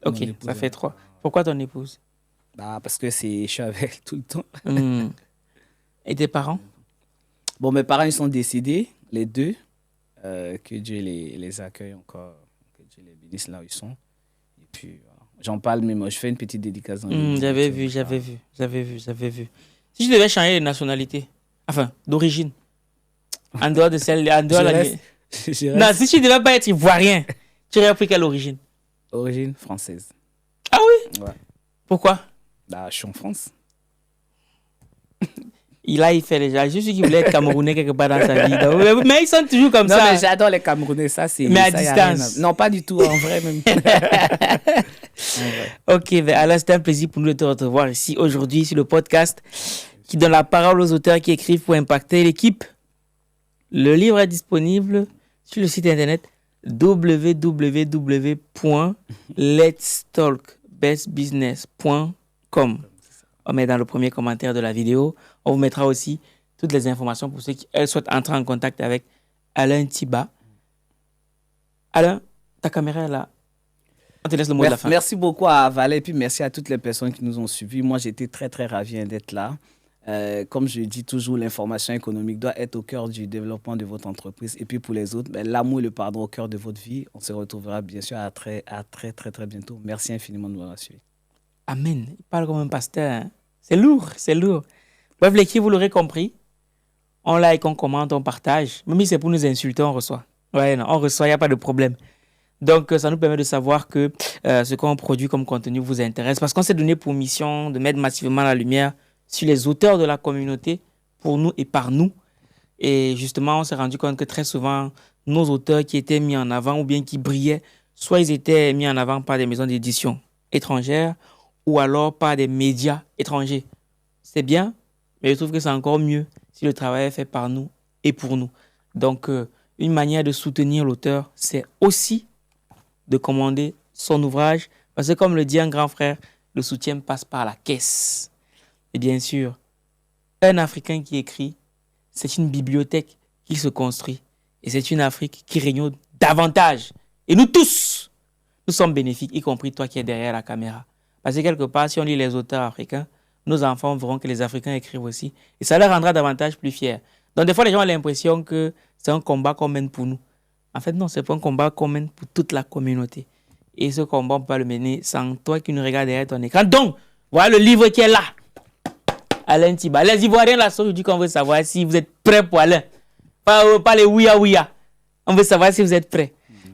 Ok, ça fait 3. Pourquoi ton épouse? Parce que je suis avec elle tout le temps. Et tes parents? Bon, mes parents, ils sont décédés, les deux. Que Dieu les accueille encore, que Dieu les bénisse là où ils sont. Et puis, j'en parle même, je fais une petite dédicace. J'avais vu. Si je devais changer de nationalité, enfin, d'origine, en dehors de celle... Non, si tu ne devais pas être ivoirien, tu aurais pris quelle origine? Origine française. Ah oui? Ouais. Pourquoi? Bah, je suis en France. Il fait déjà. Je suis qui voulait être Camerounais quelque part dans sa vie. Donc, mais ils sont toujours comme non, ça. Mais j'adore les Camerounais, ça c'est. Mais à ça, distance. Non, pas du tout, en vrai même. Ok, alors c'était un plaisir pour nous de te retrouver ici aujourd'hui sur le podcast qui donne la parole aux auteurs qui écrivent pour impacter l'équipe. Le livre est disponible sur le site internet www.letstalkbestbusiness.com. On met dans le premier commentaire de la vidéo. On vous mettra aussi toutes les informations pour ceux qui souhaitent entrer en contact avec Alain Thiba. Alain, ta caméra est là. On te laisse le mot de la fin. Merci beaucoup à Valet et puis merci à toutes les personnes qui nous ont suivis. Moi, j'étais très, très ravi d'être là. Comme je dis toujours, l'information économique doit être au cœur du développement de votre entreprise. Et puis pour les autres, l'amour et le pardon au cœur de votre vie. On se retrouvera bien sûr à très bientôt. Merci infiniment de nous avoir suivis. Amen. Il parle comme un pasteur. Hein? C'est lourd, c'est lourd. Bref, l'équipe, vous l'aurez compris. On like, on commente, on partage. Même si c'est pour nous insulter, on reçoit. Ouais, non, on reçoit, il n'y a pas de problème. Donc, ça nous permet de savoir que ce qu'on produit comme contenu vous intéresse. Parce qu'on s'est donné pour mission de mettre massivement la lumière sur les auteurs de la communauté, pour nous et par nous. Et justement, on s'est rendu compte que très souvent, nos auteurs qui étaient mis en avant ou bien qui brillaient, soit ils étaient mis en avant par des maisons d'édition étrangères ou alors par des médias étrangers. C'est bien, mais je trouve que c'est encore mieux si le travail est fait par nous et pour nous. Donc, une manière de soutenir l'auteur, c'est aussi de commander son ouvrage. Parce que comme le dit un grand frère, le soutien passe par la caisse. Et bien sûr, un Africain qui écrit, c'est une bibliothèque qui se construit. Et c'est une Afrique qui rayonne davantage. Et nous tous, nous sommes bénéfiques, y compris toi qui es derrière la caméra. Parce que quelque part, si on lit les auteurs africains, nos enfants verront que les Africains écrivent aussi. Et ça leur rendra davantage plus fiers. Donc des fois, les gens ont l'impression que c'est un combat qu'on mène pour nous. En fait, non, c'est pas un combat qu'on mène pour toute la communauté. Et ce combat, on peut pas le mener sans toi qui nous regarde derrière ton écran. Donc, voilà le livre qui est là. Alain Thiba. Les Ivoiriens, là, aujourd'hui, qu'on veut savoir si vous êtes prêts pour Alain. Pas les ouïa. On veut savoir si vous êtes prêts.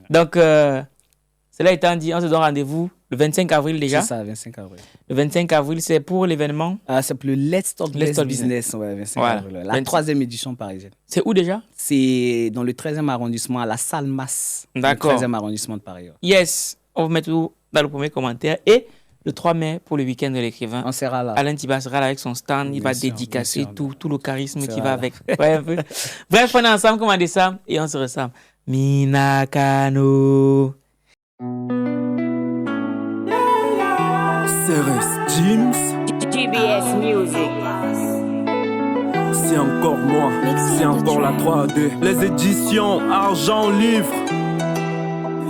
Donc, cela étant dit, on se donne rendez-vous le 25 avril déjà. C'est ça, 25 avril. Le 25 avril, c'est pour l'événement c'est pour le Let's Talk Business. Ouais, 25 avril. La 3e édition parisienne. C'est où déjà? C'est dans le 13e arrondissement, à la salle Masse. D'accord. Le 13e arrondissement de Paris. Yes. On va mettre tout dans le premier commentaire. Et le 3 mai, pour le week-end de l'écrivain, on sera là. Alain Thiba sera là avec son stand. Il va dédicacer tout le charisme qui va avec. Bref, on est ensemble comme on descend et on se ressemble. Minakano. CRS James. GBS Music. C'est encore moi, c'est encore la 3D. Les éditions Argent Livre.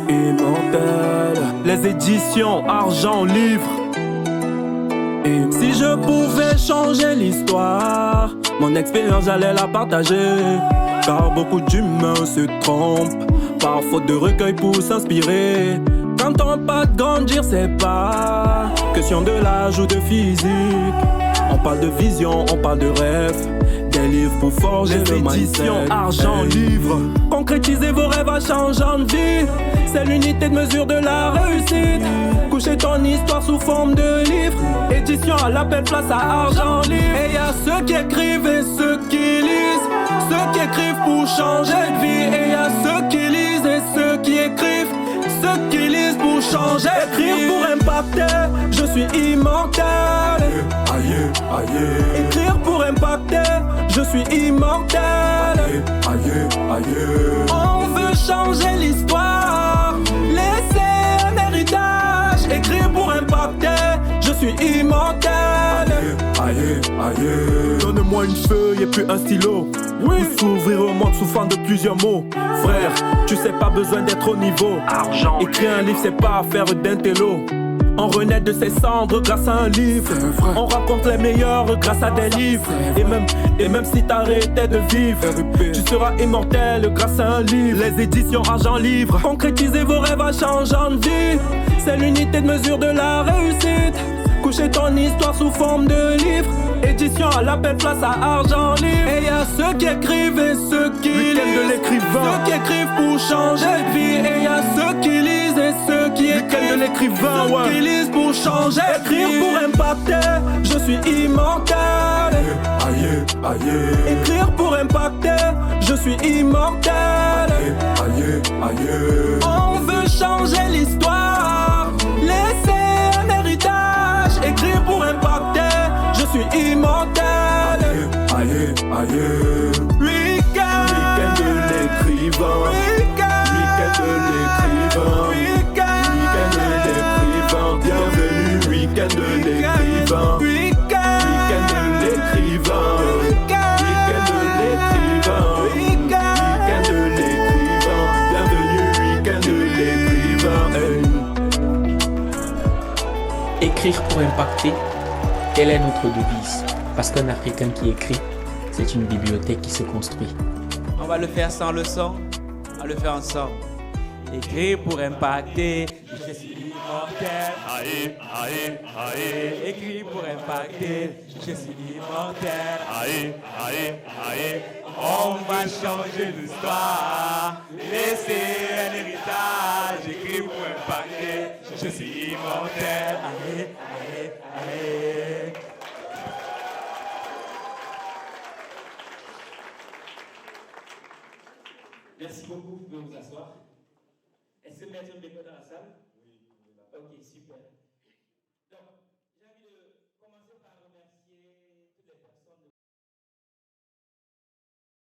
Immortel. Les éditions Argent Livre. Et si je pouvais changer l'histoire, mon expérience j'allais la partager. Car beaucoup d'humains se trompent par faute de recueil pour s'inspirer. Quand on pas de grandir, c'est pas question de l'âge ou de physique. On parle de vision, on parle de rêve. Des livres pour forger le mindset. Les éditions Argent Livre. Concrétisez vos rêves à changeant de vie. C'est l'unité de mesure de la réussite. Coucher ton histoire sous forme de livre. Édition à l'appel, place à Argent Livre. Et y a ceux qui écrivent et ceux qui lisent. Ceux qui écrivent pour changer de vie. Et y a ceux qui lisent et ceux qui écrivent. Ceux qui lisent pour changer. Écrire pour impacter, je suis immortel. Aïe, aïe. Écrire pour impacter, je suis immortel. Aïe, aïe. On veut changer l'histoire, laisser un héritage. Écrire pour impacter, je suis immortel. Aïe, aïe. Donne-moi une feuille et puis un stylo. Oui, s'ouvrir au monde sous forme de plusieurs mots. Frère, tu sais pas besoin d'être au niveau. Argent. Écrire un livre, c'est pas affaire d'intello. On renaît de ses cendres grâce à un livre. On raconte les meilleurs grâce à des livres. Et même si t'arrêtais de vivre, tu seras immortel grâce à un livre. Les éditions Argent Livre. Concrétisez vos rêves à changeant de vie. C'est l'unité de mesure de la réussite. Coucher ton histoire sous forme de livre. Édition à l'appel, place à Argent Livre. Et y a ceux qui écrivent et ceux qui lisent. Ceux qui écrivent pour changer de vie. Et y a ceux qui lisent et ceux qui écrivent. l'écrivain, ouais. J'utilise pour changer, écrire pour impacter. Je suis immortel. Aïe, aïe. Écrire pour impacter. Je suis immortel. Aïe, aïe. On veut changer l'histoire, laisser un héritage. Écrire pour impacter. Je suis immortel. Aïe, aïe. Week-end de l'écrivain. Week-end de l'écrivain. Week-end de l'écrivain. Bienvenue, week-end de l'écrivain. Week-end de l'écrivain. Week-end de l'écrivain. Week-end de l'écrivain. Bienvenue, week-end de l'écrivain. Écrire pour impacter, telle est notre devise. Parce qu'un Africain qui écrit, c'est une bibliothèque qui se construit. On va le faire sans le son, on va le faire ensemble. Écrire pour impacter, je suis immortel. Aïe, aïe, aïe. Écrire pour impacter, je suis immortel. Aïe, aïe, aïe. On va changer l'histoire, laisser un héritage. Écrire pour impacter, je suis immortel. Aïe, aïe, aïe. Merci beaucoup, vous pouvez vous asseoir. Est-ce que maître Mbeko est dans la salle? Oui. Ok, super.